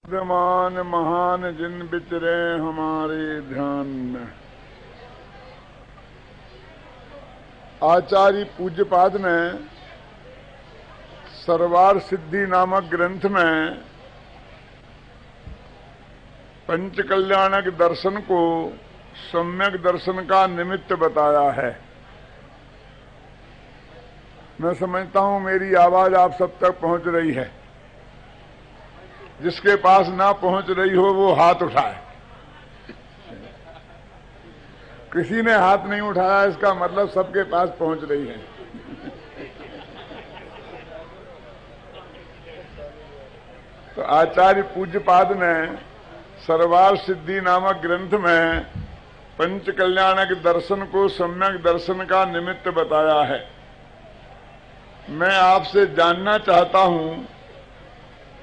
विद्यमान महान जिन विचरे हमारे ध्यान में। आचार्य पूज्यपाद ने सर्वार सिद्धि नामक ग्रंथ में पंच कल्याणक दर्शन को सम्यक दर्शन का निमित्त बताया है। मैं समझता हूं मेरी आवाज आप सब तक पहुंच रही है। जिसके पास ना पहुंच रही हो वो हाथ उठाए। किसी ने हाथ नहीं उठाया, इसका मतलब सबके पास पहुंच रही है। तो आचार्य पूज्यपाद ने सर्वार सिद्धि नामक ग्रंथ में पंच कल्याणक दर्शन को सम्यक दर्शन का निमित्त बताया है। मैं आपसे जानना चाहता हूं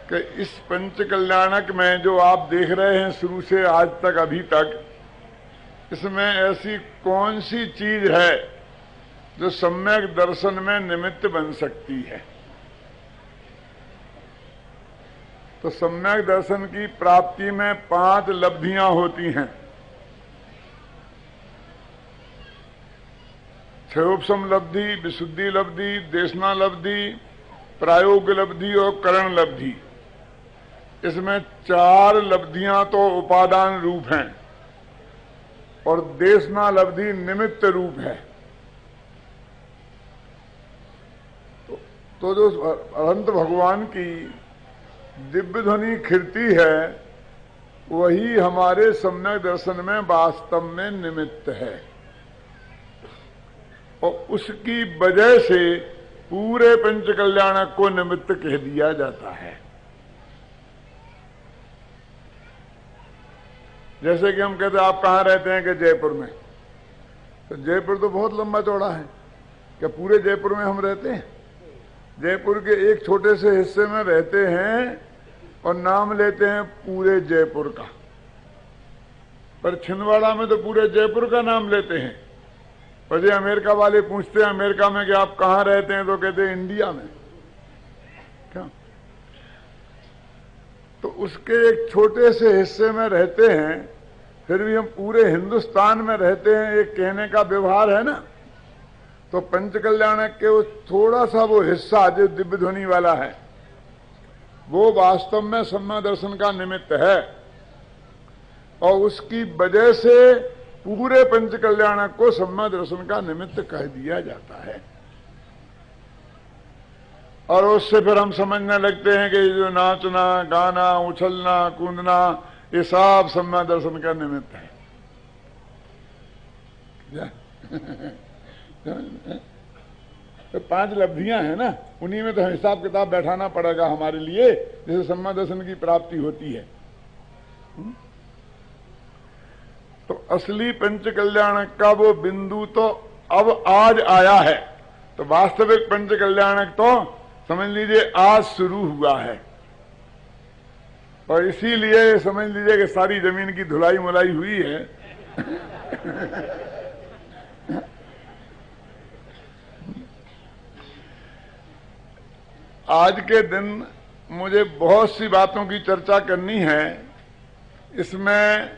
कि इस पंच कल्याणक में जो आप देख रहे हैं शुरू से आज तक अभी तक, इसमें ऐसी कौन सी चीज है जो सम्यक दर्शन में निमित्त बन सकती है? तो सम्यक दर्शन की प्राप्ति में 5 लब्धियां होती हैं। क्षयोपशम लब्धि, विशुद्धि लब्धि, देशना लब्धि, प्रायोग लब्धि और करण लब्धि। इसमें 4 लब्धियां तो उपादान रूप हैं और देशना लब्धि निमित्त रूप है। तो जो अनंत भगवान की दिव्य ध्वनि खिरती है वही हमारे सम्यक दर्शन में वास्तव में निमित्त है और उसकी वजह से पूरे पंच कल्याणक को निमित्त कह दिया जाता है। जैसे कि हम कहते हैं आप कहाँ रहते हैं कि जयपुर में, तो जयपुर तो बहुत लंबा चौड़ा है। क्या पूरे जयपुर में हम रहते हैं? जयपुर के एक छोटे से हिस्से में रहते हैं और नाम लेते हैं पूरे जयपुर का। पर छिंदवाड़ा में तो पूरे जयपुर का नाम लेते हैं। पर ये अमेरिका वाले पूछते हैं अमेरिका में कि आप कहाँ रहते हैं, तो कहते हैं इंडिया में। क्या? तो उसके एक छोटे से हिस्से में रहते हैं, फिर भी हम पूरे हिंदुस्तान में रहते हैं, एक कहने का व्यवहार है ना। तो पंच कल्याणक के वो थोड़ा सा वो हिस्सा जो दिव्य ध्वनि वाला है वो वास्तव में सम्यक दर्शन का निमित्त है और उसकी वजह से पूरे पंच कल्याणक को सम्यक दर्शन का निमित्त कह दिया जाता है। और उससे फिर हम समझने लगते हैं कि जो नाचना, गाना, उछलना, कूदना, ये सब सम्यक दर्शन का निमित्त है। तो 5 लब्धियां हैं ना, उन्हीं में तो हिसाब किताब बैठाना पड़ेगा हमारे लिए, जैसे सम्यक दर्शन की प्राप्ति होती है। तो असली पंच कल्याणक का वो बिंदु तो अब आज आया है। तो वास्तविक पंच कल्याणक तो समझ लीजिए आज शुरू हुआ है और इसीलिए समझ लीजिए कि सारी जमीन की धुलाई मुलाई हुई है। आज के दिन मुझे बहुत सी बातों की चर्चा करनी है। इसमें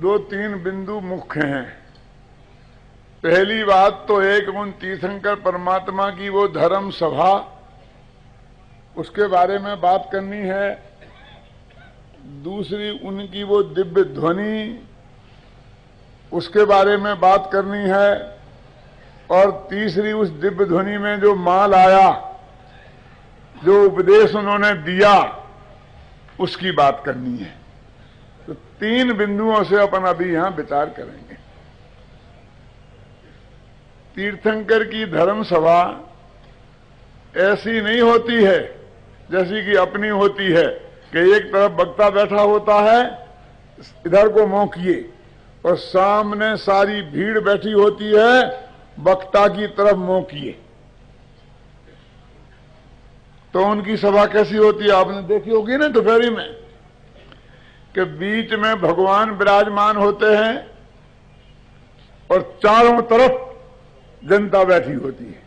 2-3 बिंदु मुख्य हैं। पहली बात तो एक उन तीर्थंकर परमात्मा की वो धर्म सभा, उसके बारे में बात करनी है। दूसरी उनकी वो दिव्य ध्वनि, उसके बारे में बात करनी है। और तीसरी उस दिव्य ध्वनि में जो माल आया, जो उपदेश उन्होंने दिया, उसकी बात करनी है। तो 3 बिंदुओं से अपन अभी यहां विचार करेंगे। तीर्थंकर की धर्म सभा ऐसी नहीं होती है जैसी कि अपनी होती है कि एक तरफ वक्ता बैठा होता है, इधर को मुंह किए, और सामने सारी भीड़ बैठी होती है वक्ता की तरफ मुंह किए। तो उनकी सभा कैसी होती है आपने देखी होगी ना दोपहरी में, कि बीच में भगवान विराजमान होते हैं और चारों तरफ जनता बैठी होती है।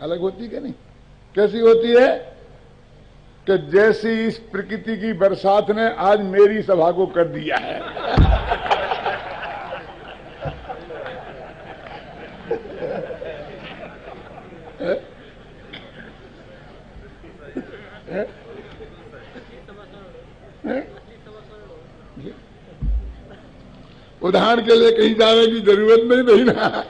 अलग होती है कि नहीं? कैसी होती है? कि जैसी इस प्रकृति की बरसात ने आज मेरी सभा को कर दिया है। उदाहरण के लिए कहीं जाने की जरूरत नहीं ना।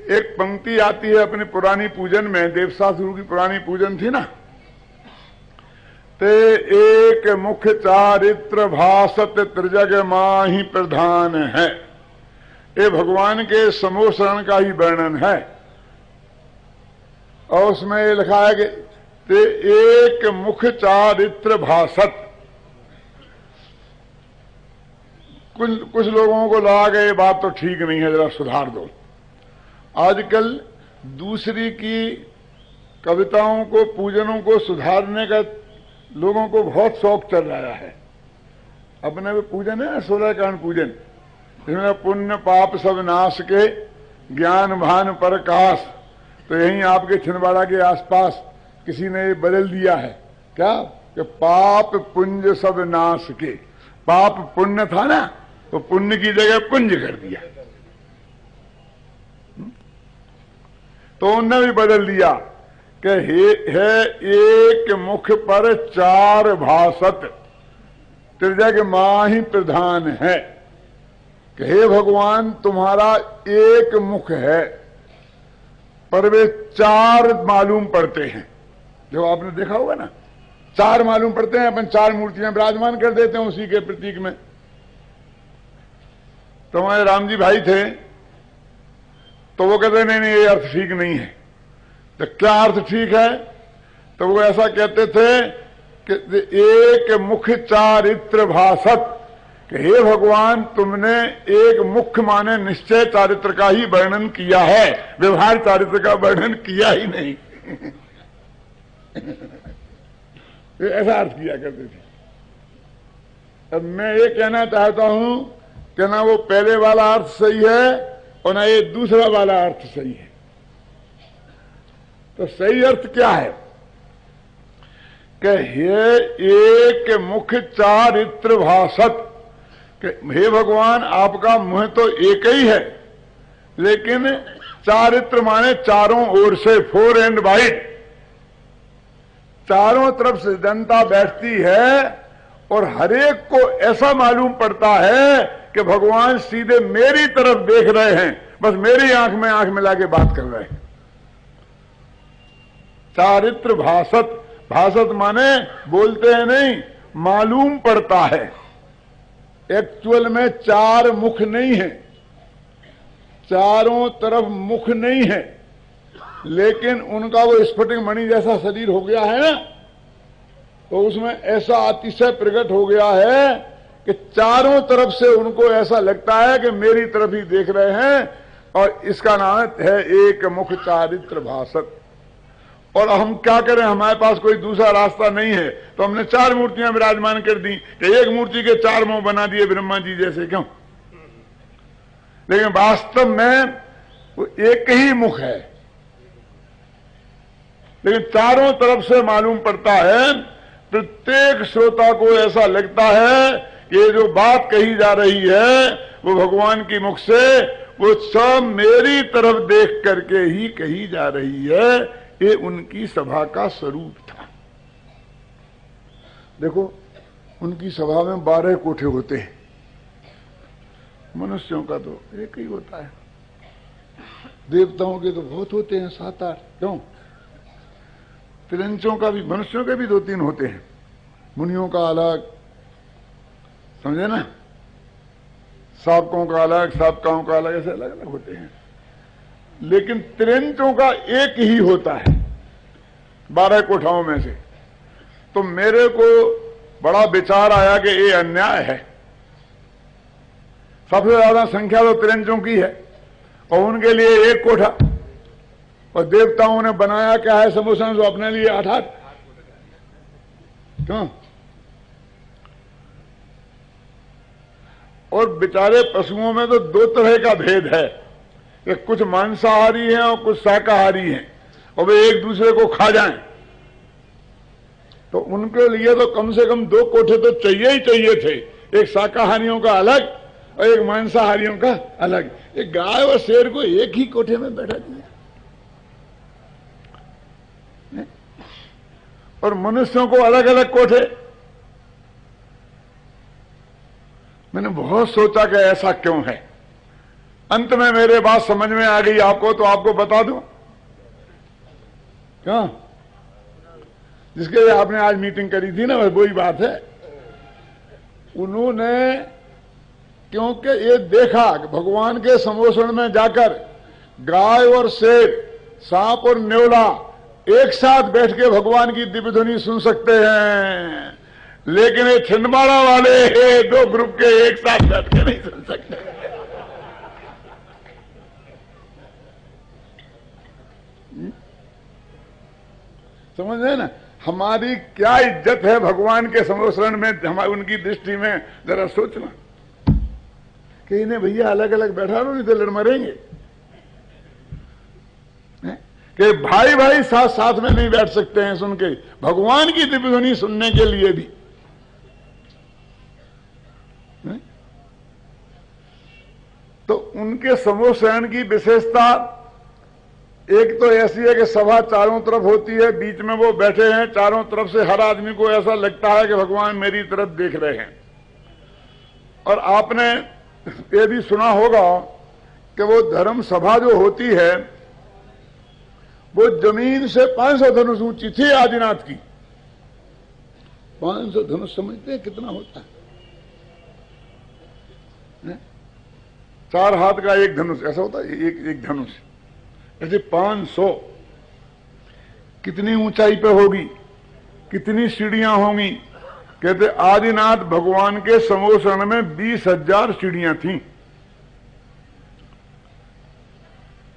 एक पंक्ति आती है अपनी पुरानी पूजन में, देवशास्त्र की पुरानी पूजन थी ना, ते एक मुख चारित्र भासत त्रिजग माही प्रधान है। ये भगवान के समोशरण का ही वर्णन है। और उसमें ये लिखा है कि ते एक मुख चारित्र भासत। कुछ लोगों को लगा कि ये बात तो ठीक नहीं है, जरा सुधार दो। आजकल दूसरी की कविताओं को, पूजनों को सुधारने का लोगों को बहुत शौक चल रहा है। अपने भी पूजन है 16 कांड पूजन, जिसमें पुण्य पाप सब नाश के ज्ञान भान प्रकाश। तो यहीं आपके छिंदवाड़ा के आसपास किसी ने बदल दिया है क्या कि पाप पुंज सब नाश के। पाप पुण्य था ना, तो पुण्य की जगह पुंज कर दिया। तो उन्होंने भी बदल दिया कि है एक मुख पर चार भासत त्रिजग माही प्रधान है। कि हे भगवान, तुम्हारा एक मुख है पर वे चार मालूम पड़ते हैं। जो आपने देखा होगा ना, चार मालूम पड़ते हैं। अपन चार मूर्तियां विराजमान कर देते हैं उसी के प्रतीक में। तो हमारे राम जी भाई थे, तो वो कहते नहीं ये अर्थ ठीक नहीं है। तो क्या अर्थ ठीक है? तो वो ऐसा कहते थे कि एक मुख चारित्र भासत, कि हे भगवान, तुमने एक मुख्य माने निश्चय चारित्र का ही वर्णन किया है, व्यवहार चारित्र का वर्णन किया ही नहीं। ऐसा अर्थ किया करते थे। अब मैं ये कहना चाहता हूं कि ना वो पहले वाला अर्थ सही है और ना ये दूसरा वाला अर्थ सही है। तो सही अर्थ क्या है कि हे एक मुख चारित्र भासत, कि हे भगवान, आपका मुंह तो एक ही है, लेकिन चारित्र माने चारों ओर से, फोर एंड वाइड। चारों तरफ से जनता बैठती है और हरेक को ऐसा मालूम पड़ता है कि भगवान सीधे मेरी तरफ देख रहे हैं, बस मेरी आंख में आंख मिला के बात कर रहे हैं। चारित्र भासत, भासत माने बोलते हैं नहीं, मालूम पड़ता है। एक्चुअल में चार मुख नहीं है, चारों तरफ मुख नहीं है, लेकिन उनका वो स्फटिक मणि जैसा शरीर हो गया है ना, तो उसमें ऐसा अतिशय प्रकट हो गया है कि चारों तरफ से उनको ऐसा लगता है कि मेरी तरफ ही देख रहे हैं। और इसका नाम है एक मुख चारित्र भासत। और हम क्या करें, हमारे पास कोई दूसरा रास्ता नहीं है, तो हमने चार मूर्तियां विराजमान कर दी कि एक मूर्ति के चार मुंह बना दिए ब्रह्मा जी जैसे। क्यों? लेकिन वास्तव में वो एक ही मुख है, लेकिन चारों तरफ से मालूम पड़ता है। प्रत्येक श्रोता को ऐसा लगता है कि ये जो बात कही जा रही है वो भगवान की मुख से, वो सब मेरी तरफ देख करके ही कही जा रही है। ये उनकी सभा का स्वरूप था। देखो, उनकी सभा में 12 कोठे होते हैं, मनुष्यों का तो एक ही होता है, देवताओं के तो बहुत होते हैं, 7-8। क्यों? तिरंचों का भी, मनुष्यों के भी 2-3 होते हैं, मुनियों का अलग, समझे ना, साधकों का अलग, साधकाओं का अलग, ऐसे अलग अलग होते हैं। लेकिन तिरंचों का एक ही होता है 12 कोठाओं में से। तो मेरे को बड़ा विचार आया कि ये अन्याय है। सबसे ज्यादा संख्या तो तिरंचों की है और उनके लिए एक कोठा, और देवताओं ने बनाया क्या है समोसन, जो अपने लिए 8-8। क्यों? और बेचारे पशुओं में तो 2 तरह का भेद है, कि कुछ मांसाहारी हैं और कुछ शाकाहारी हैं। और वे एक दूसरे को खा जाएं, तो उनके लिए तो कम से कम 2 कोठे तो चाहिए ही चाहिए थे, एक शाकाहारियों का अलग और एक मांसाहारियों का अलग। एक गाय और शेर को एक ही कोठे में बैठा दिया, और मनुष्यों को अलग अलग कोठे। मैंने बहुत सोचा कि ऐसा क्यों है। अंत में मेरे बात समझ में आ गई आपको, तो आपको बता दूं क्यों, जिसके लिए आपने आज मीटिंग करी थी ना, वही बात है। उन्होंने क्योंकि ये देखा कि भगवान के समोषण में जाकर गाय और शेर, सांप और न्योला एक साथ बैठ के भगवान की दिव्य ध्वनि सुन सकते हैं, लेकिन ये छिंदवाड़ा वाले 2 ग्रुप के एक साथ बैठ के नहीं सुन सकते। समझ रहे ना, हमारी क्या इज्जत है भगवान के समोषण में, हमारी उनकी दृष्टि में। जरा सोचना कि इन्हें भैया अलग अलग बैठा लो, नहीं तो लड़ मरेंगे। कि भाई भाई साथ साथ में नहीं बैठ सकते हैं सुन के भगवान की दिव्य ध्वनि सुनने के लिए भी। तो उनके समोषण की विशेषता एक तो ऐसी है कि सभा चारों तरफ होती है, बीच में वो बैठे हैं, चारों तरफ से हर आदमी को ऐसा लगता है कि भगवान मेरी तरफ देख रहे हैं। और आपने ये भी सुना होगा कि वो धर्म सभा जो होती है वो जमीन से 500 धनुष ऊंची थी आदिनाथ की। 500 धनुष समझते हैं कितना होता है? 4 हाथ का एक धनुष ऐसा होता है, एक धनुष ऐसे 500। कितनी ऊंचाई पे होगी, कितनी सीढ़ियां होंगी? कहते आदिनाथ भगवान के समोषण में 20,000 सीढ़ियां थीं।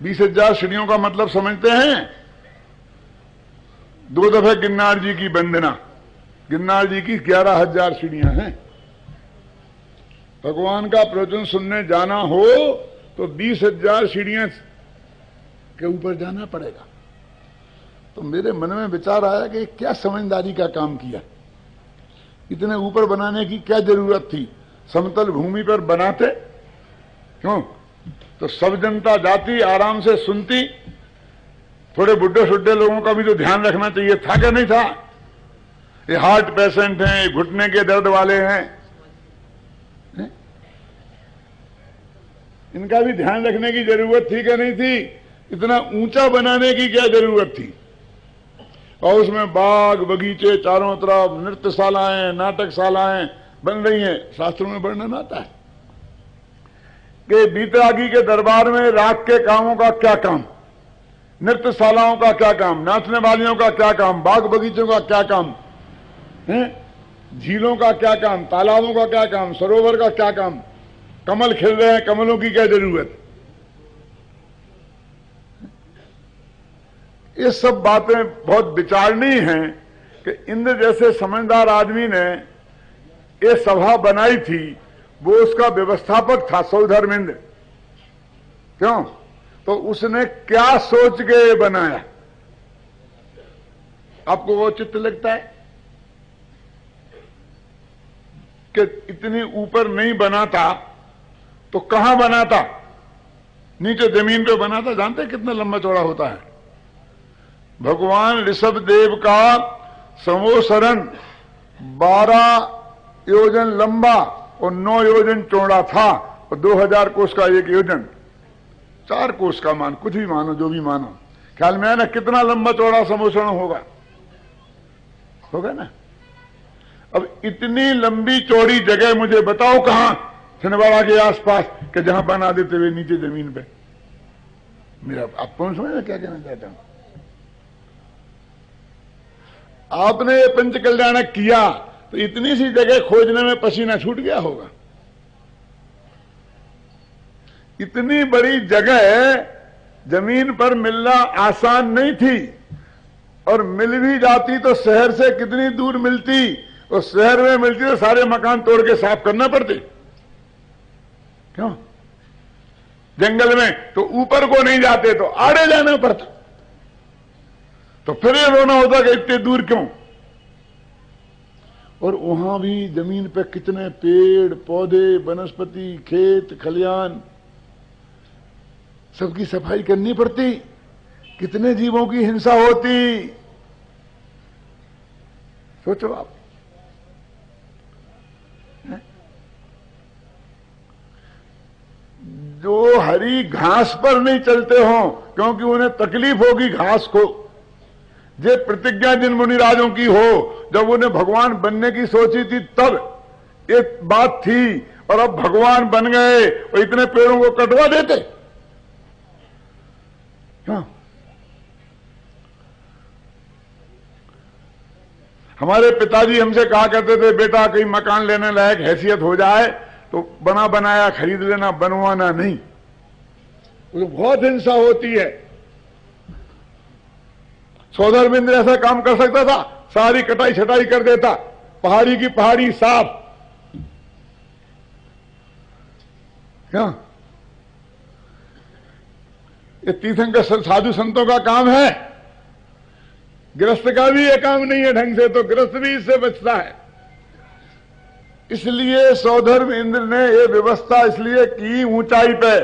20,000 सीढ़ियों का मतलब समझते हैं? 2 दफे गिरनार जी की वंदना, गिरनार जी की 11,000 सीढ़ियां हैं। भगवान का प्रवचन सुनने जाना हो तो 20,000 सीढ़ियां के ऊपर जाना पड़ेगा। तो मेरे मन में विचार आया कि क्या समझदारी का काम किया, इतने ऊपर बनाने की क्या जरूरत थी? समतल भूमि पर बनाते क्यों? तो सब जनता जाती, आराम से सुनती। थोड़े बुड्ढे शुड्ढे लोगों का भी तो ध्यान रखना चाहिए था कि नहीं था? ये हार्ट पेशेंट हैं, ये घुटने के दर्द वाले हैं, इनका भी ध्यान रखने की जरूरत थी कि नहीं थी? इतना ऊंचा बनाने की क्या जरूरत थी? और उसमें बाग बगीचे चारों तरफ, नृत्यशालाएं, नाटकशालाएं बन रही हैं। शास्त्रों में वर्णन आता है कि बीतरागी के दरबार में रात के कामों का क्या काम, नृत्यशालाओं का क्या काम, नाचने वालियों का क्या काम, बाग बगीचों का क्या काम है, झीलों का क्या काम, तालाबों का क्या काम, सरोवर का क्या काम, कमल खिल रहे हैं, कमलों की क्या जरूरत? ये सब बातें बहुत विचारणीय हैं कि इंद्र जैसे समझदार आदमी ने ये सभा बनाई थी, वो उसका व्यवस्थापक था सौधर्मेंद्र। क्यों? तो उसने क्या सोच के बनाया? आपको वो चित्त लगता है कि इतनी ऊपर नहीं बनाता तो कहां बनाता? नीचे जमीन पे बनाता। जानते कितना लंबा चौड़ा होता है? भगवान ऋषभ देव का समोसरण 12 योजन लंबा और 9 योजन चौड़ा था, और 2000 कोस का एक योजन, 4 कोस का मान, कुछ भी मानो, जो भी मानो। ख्याल में है ना कितना लंबा चौड़ा समोसरण होगा? होगा ना? अब इतनी लंबी चौड़ी जगह मुझे बताओ कहां? छिंदवाड़ा के आसपास के जहां बना देते हुए नीचे जमीन पे। मेरा आप कौन समझ क्या कहना चाहता हूं? आपने ये पंच कल्याणक किया तो इतनी सी जगह खोजने में पसीना छूट गया होगा। इतनी बड़ी जगह जमीन पर मिलना आसान नहीं थी, और मिल भी जाती तो शहर से कितनी दूर मिलती, और शहर में मिलती तो सारे मकान तोड़ के साफ करना पड़ते। क्यों? जंगल में तो ऊपर को नहीं जाते तो आड़े जाना पड़ता। तो फिर ये रोना होता कि इतने दूर क्यों। और वहां भी जमीन पे कितने पेड़ पौधे, वनस्पति, खेत खलियान, सबकी सफाई करनी पड़ती, कितने जीवों की हिंसा होती, सोचो आप। जो हरी घास पर नहीं चलते हों क्योंकि उन्हें तकलीफ होगी घास को, जे प्रतिज्ञा जिन मुनिराजों की हो, जब उन्हें भगवान बनने की सोची थी तब एक बात थी, और अब भगवान बन गए और इतने पेड़ों को कटवा देते क्या? हमारे पिताजी हमसे कहा करते थे, बेटा कहीं मकान लेने लायक हैसियत हो जाए तो बना बनाया खरीद लेना, बनवाना नहीं। तो बहुत हिंसा होती है। सौधरबिंद ऐसा काम कर सकता था, सारी कटाई छटाई कर देता, पहाड़ी की पहाड़ी साफ। क्या ये तीर्थंकर साधु संतों का काम है? गृहस्थ का भी ये काम नहीं है ढंग से, तो गृहस्थ भी इससे बचता है। इसलिए सौधर्म इंद्र ने ये व्यवस्था इसलिए की ऊंचाई पे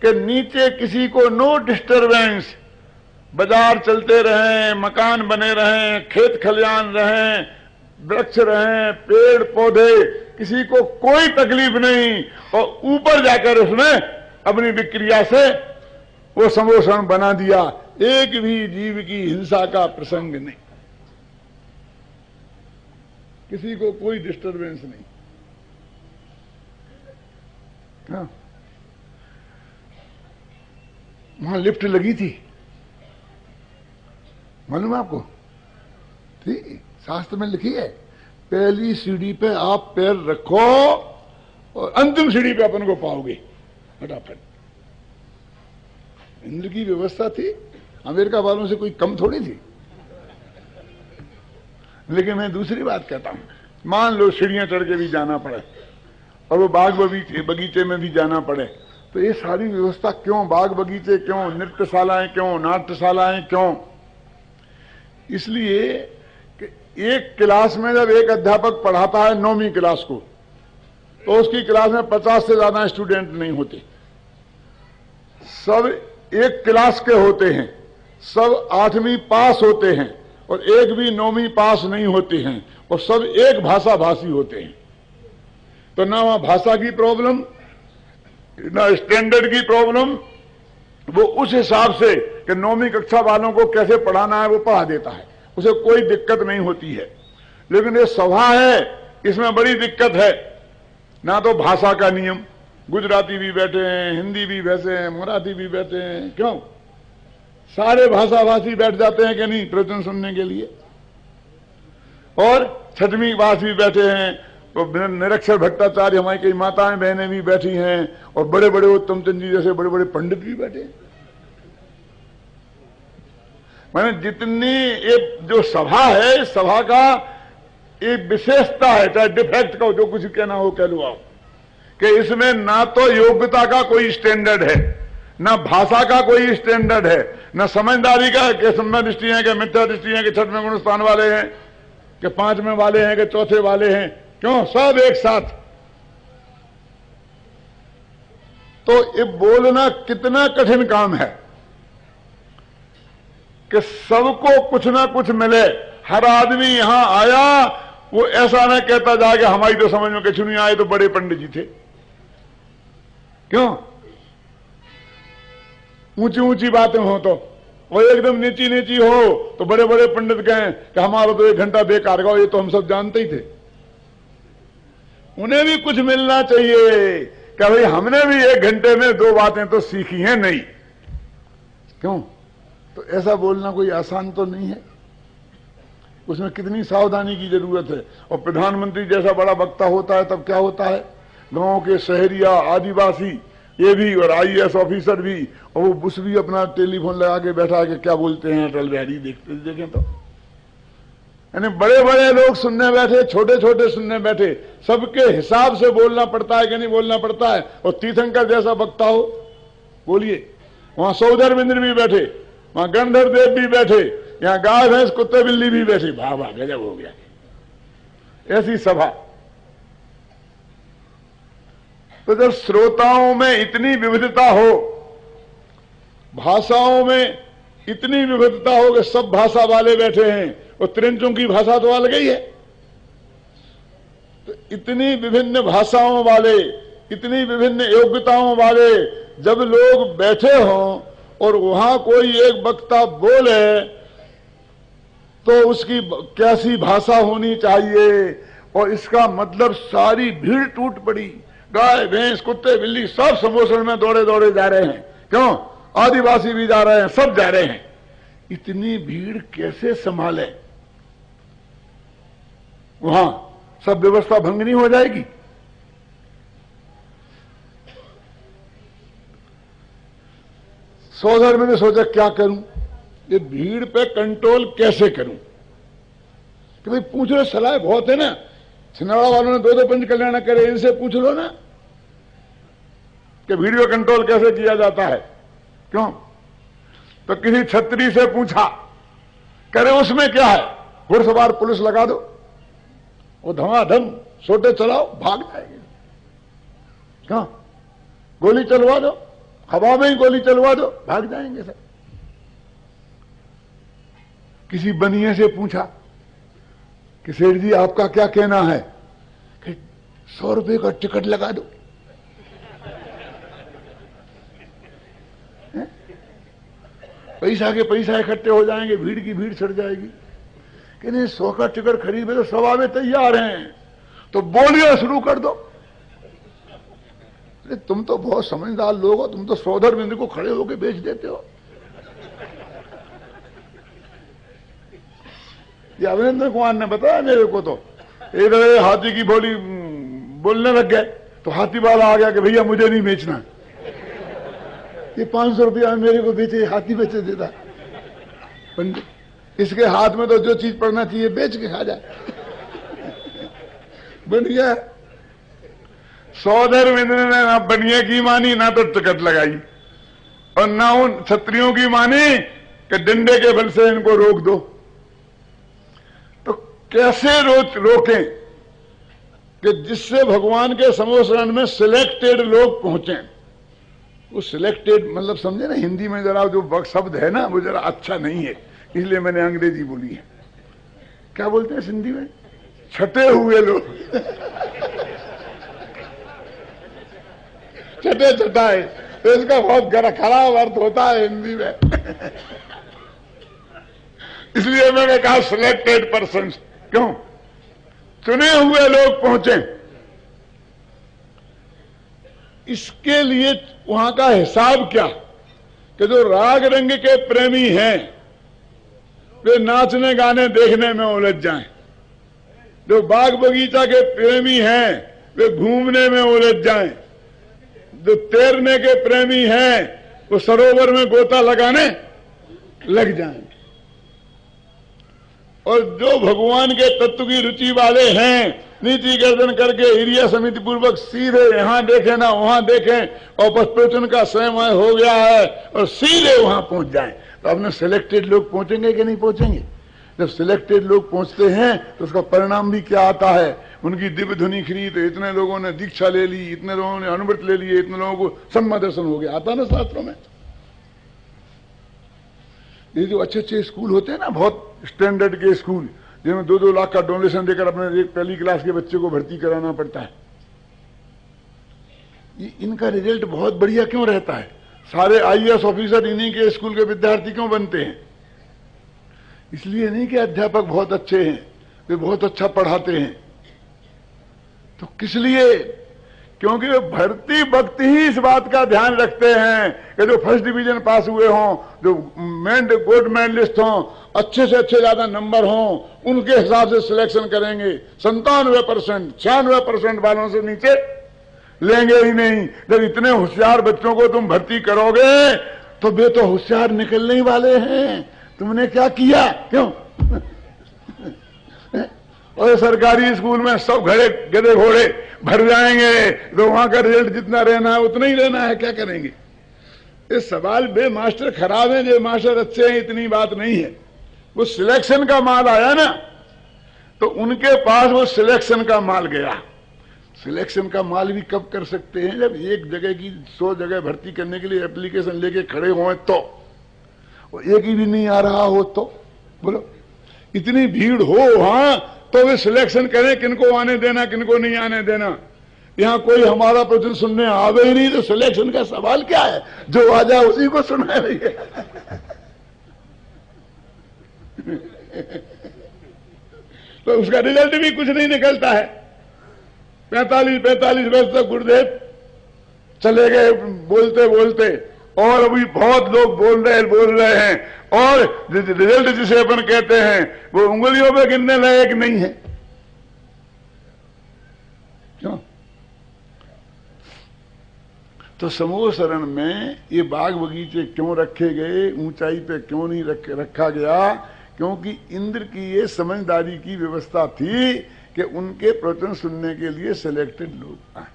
कि नीचे किसी को नो डिस्टरबेंस, बाजार चलते रहें, मकान बने रहें, खेत खलियान रहें, वृक्ष रहें, पेड़ पौधे, किसी को कोई तकलीफ नहीं, और ऊपर जाकर उसने अपनी विक्रिया से वो समोषण बना दिया। एक भी जीव की हिंसा का प्रसंग नहीं, किसी को कोई डिस्टरबेंस नहीं। हाँ। वहां लिफ्ट लगी थी, मालूम है आपको? ठीक, शास्त्र में लिखी है, पहली सीढ़ी पे आप पैर रखो और अंतिम सीढ़ी पे अपन को पाओगे फटाफट। इंद्र की व्यवस्था थी, अमेरिका वालों से कोई कम थोड़ी थी। लेकिन मैं दूसरी बात कहता हूं, मान लो सीढ़ियां चढ़ के भी जाना पड़े और वो बाग बगीचे में भी जाना पड़े, तो ये सारी व्यवस्था क्यों? बाग बगीचे क्यों? नृत्यशालाएं क्यों? नाट्यशालाएं क्यों? इसलिए कि एक क्लास में जब एक अध्यापक पढ़ाता है 9वीं क्लास को, तो उसकी क्लास में 50 से ज्यादा स्टूडेंट नहीं होते, सब एक क्लास के होते हैं, सब 8वीं पास होते हैं और एक भी 9वीं पास नहीं होते हैं, और सब एक भाषा भाषी होते हैं। तो ना वहां भाषा की प्रॉब्लम, ना स्टैंडर्ड की प्रॉब्लम, वो उस हिसाब से कि 9वीं कक्षा वालों को कैसे पढ़ाना है वो पढ़ा देता है, उसे कोई दिक्कत नहीं होती है। लेकिन ये सभा है, इसमें बड़ी दिक्कत है। ना तो भाषा का नियम, गुजराती भी बैठे हैं, हिंदी भी बैठे हैं, मराठी भी बैठे हैं, क्यों? सारे भाषाभाषी बैठ जाते हैं कि नहीं प्रवचन सुनने के लिए, और 6वीं पास भी बैठे हैं, तो निरक्षर भट्टाचार्य हमारी कई माताएं बहनें भी बैठी हैं, और बड़े बड़े उत्तम चंद जी जैसे बड़े बड़े पंडित भी बैठे हैं। मैंने जितनी एक जो सभा है, सभा का एक विशेषता है, चाहे डिफेक्ट का जो कुछ कहना हो कह लो आप, कि इसमें ना तो योग्यता का कोई स्टैंडर्ड है, ना भाषा का कोई स्टैंडर्ड है, ना समझदारी का कि सम्य दृष्टि है कि मिथ्या दृष्टि है कि 6वें गुण स्थान वाले हैं कि 5वें वाले हैं कि 4थे वाले हैं, क्यों? सब एक साथ। तो ये बोलना कितना कठिन काम है कि सबको कुछ ना कुछ मिले। हर आदमी यहां आया वो ऐसा ना कहता जा कि हमारी तो समझ में कुछ नहीं आए, तो बड़े पंडित जी थे, क्यों? ऊंची ऊंची बातें हो तो, और एकदम नीची नीची हो तो बड़े बड़े पंडित कहें कि हमारा तो 1 घंटा बेकार गया, ये तो हम सब जानते ही थे। उन्हें भी कुछ मिलना चाहिए कि भाई हमने भी 1 घंटे में 2 बातें तो सीखी हैं, नहीं क्यों? तो ऐसा बोलना कोई आसान तो नहीं है, उसमें कितनी सावधानी की जरूरत है। और प्रधानमंत्री जैसा बड़ा वक्ता होता है तब क्या होता है, गांव के शहरिया आदिवासी ये भी और IAS ऑफिसर भी, और वो बुश भी अपना टेलीफोन लगा के बैठा है कि क्या बोलते हैं अटल बिहारी, देखते देखें तो। यानी बड़े बड़े लोग सुनने बैठे, छोटे छोटे सुनने बैठे, सबके हिसाब से बोलना पड़ता है कि नहीं बोलना पड़ता है। और तीर्थंकर जैसा वक्ता हो, बोलिए। वहां सौधर्म इंद्र भी बैठे, वहां गणधर देव भी बैठे, यहां गाय भैंस कुत्ते बिल्ली भी बैठी, वाह वाह गजब हो गया, ऐसी सभा। तो जब श्रोताओं में इतनी विविधता हो, भाषाओं में इतनी विविधता हो कि सब भाषा वाले बैठे हैं, और त्रिंचों की भाषा तो अलग ही है, तो इतनी विभिन्न भाषाओं वाले, इतनी विभिन्न योग्यताओं वाले जब लोग बैठे हों और वहां कोई एक वक्ता बोले तो उसकी कैसी भाषा होनी चाहिए, और इसका मतलब सारी भीड़ टूट पड़ी। गाय भैंस कुत्ते बिल्ली सब सम्मोहन में दौड़े दौड़े जा रहे हैं, क्यों? आदिवासी भी जा रहे हैं, सब जा रहे हैं। इतनी भीड़ कैसे संभाले? वहां सब व्यवस्था भंग नहीं हो जाएगी? सौदर मैंने सोचा क्या करूं, ये भीड़ पे कंट्रोल कैसे करूं? कि भाई पूछ लो, सलाह बहुत है ना, छिंदवाड़ा वालों ने दो पंच कल्याण करे, इनसे पूछ लो ना कि भीड़ पे कंट्रोल कैसे किया जाता है। क्यों? तो किसी छत्री से पूछा, करे उसमें क्या है, घुड़सवार पुलिस लगा दो, वो धमाधम सोटे चलाओ, भाग जाएंगे। क्यों? गोली चलवा दो, हवा में ही गोली चलवा दो, भाग जाएंगे सब। किसी बनिए से पूछा कि सेठ जी आपका क्या कहना है, कि 100 रुपए का टिकट लगा दो। पैसा के पैसा इकट्ठे हो जाएंगे, भीड़ की भीड़ चढ़ जाएगी। कि नहीं, 100 का टिकट खरीदे तो सभा में तैयार हैं, तो बोलिए शुरू कर दो। तुम तो बहुत समझदार लोग हो, तुम तो सौदर बिंदु को खड़े होकर बेच देते हो। ये अभिनंदन कुमार ने बताया मेरे को, तो एक हाथी की बोली बोलने लग गए, तो हाथी वाला आ गया कि भैया मुझे नहीं बेचना, ये 500 रुपया मेरे को बेचे, हाथी बेचे देता पंडित, इसके हाथ में तो जो चीज पड़ना चाहिए बेच के खा जाए। बन गया। सौदर मित्र ने ना बनिए की मानी, ना तो टिकट लगाई, और ना उन क्षत्रियों की मानी कि डंडे के बल से इनको रोक दो। तो कैसे रोकें कि जिससे भगवान के समोसरण में सिलेक्टेड लोग पहुंचे? वो सिलेक्टेड मतलब समझे ना, हिंदी में जरा जो वक्त शब्द है ना वो जरा अच्छा नहीं है, इसलिए मैंने अंग्रेजी बोली है। क्या बोलते हैं हिंदी में? छटे हुए लोग। छटे छटाए, तो इसका बहुत खराब अर्थ होता है हिंदी में। इसलिए मैंने कहा सिलेक्टेड पर्सन। क्यों? चुने हुए लोग पहुंचे। इसके लिए वहां का हिसाब क्या कि जो राग रंग के प्रेमी हैं वे नाचने गाने देखने में उलझ जाएं, जो बाग बगीचा के प्रेमी हैं वे घूमने में उलझ जाएं, जो तैरने के प्रेमी हैं वो सरोवर में गोता लगाने लग जाएं, और जो भगवान के तत्व की रुचि वाले हैं नीति गर्दन करके हिरिया समिति पूर्वक सीधे यहां देखें ना वहां देखें, और पशुचन का समय हो गया है और सीधे वहां पहुंच जाएं। तो अपने सिलेक्टेड लोग पहुंचेंगे कि नहीं पहुंचेंगे? जब सिलेक्टेड लोग पहुंचते हैं तो उसका परिणाम भी क्या आता है? उनकी दिव्य ध्वनि खरी, तो इतने लोगों ने दीक्षा ले ली, इतने लोगों ने अनुभूत ले लिए, इतने लोगों को सम्मा दर्शन हो गया। आता ना शास्त्रों में। ये जो अच्छे अच्छे स्कूल होते हैं ना, बहुत स्टैंडर्ड के स्कूल जिनमें 2-2 लाख का डोनेशन देकर अपने एक पहली क्लास के बच्चे को भर्ती कराना पड़ता है, इनका रिजल्ट बहुत बढ़िया क्यों रहता है? सारे आईएएस ऑफिसर इन्हीं के स्कूल के विद्यार्थी क्यों बनते हैं? इसलिए नहीं कि अध्यापक बहुत अच्छे हैं, वे बहुत अच्छा पढ़ाते हैं। तो किस लिए? क्योंकि वे भर्ती वक्त ही इस बात का ध्यान रखते हैं कि जो फर्स्ट डिवीजन पास हुए हों, जो गोल्ड मेडलिस्ट हों, अच्छे से अच्छे ज्यादा नंबर हों, उनके हिसाब से सिलेक्शन करेंगे। 97%, 96% वालों से नीचे लेंगे ही नहीं। जब इतने होशियार बच्चों को तुम भर्ती करोगे तो वे तो होशियार निकलने ही वाले हैं। तुमने क्या किया? क्यों? और सरकारी स्कूल में सब गधे घोड़े भर जाएंगे, तो वहां का रिजल्ट जितना रहना है उतना ही रहना है, क्या करेंगे? इस सवाल बे मास्टर खराब है, जो मास्टर अच्छे हैं इतनी बात नहीं है। वो सिलेक्शन का माल आया ना, तो उनके पास वो सिलेक्शन का माल गया। सिलेक्शन का माल भी कब कर सकते हैं? जब एक जगह की 100 जगह भर्ती करने के लिए एप्लीकेशन लेके खड़े हों तो, एक ही भी नहीं आ रहा हो तो, बोलो इतनी भीड़ हो वहां तो वे सिलेक्शन करें किनको आने देना किनको नहीं आने देना। यहाँ कोई हमारा प्रवचन सुनने आवे ही नहीं तो सिलेक्शन का सवाल क्या है? जो आ जाए उसी को सुना रही है। तो उसका रिजल्ट भी कुछ नहीं निकलता है। 45 वर्ष तक गुरुदेव चले गए बोलते बोलते, और अभी बहुत लोग बोल रहे हैं, और रिजल्ट जिसे अपन कहते हैं वो उंगलियों पे गिनने लायक नहीं है। क्यों? तो समूह शरण में ये बाग बगीचे क्यों रखे गए, ऊंचाई पे क्यों नहीं रखा गया? क्योंकि इंद्र की ये समझदारी की व्यवस्था थी कि उनके प्रवचन सुनने के लिए सिलेक्टेड लोग आए।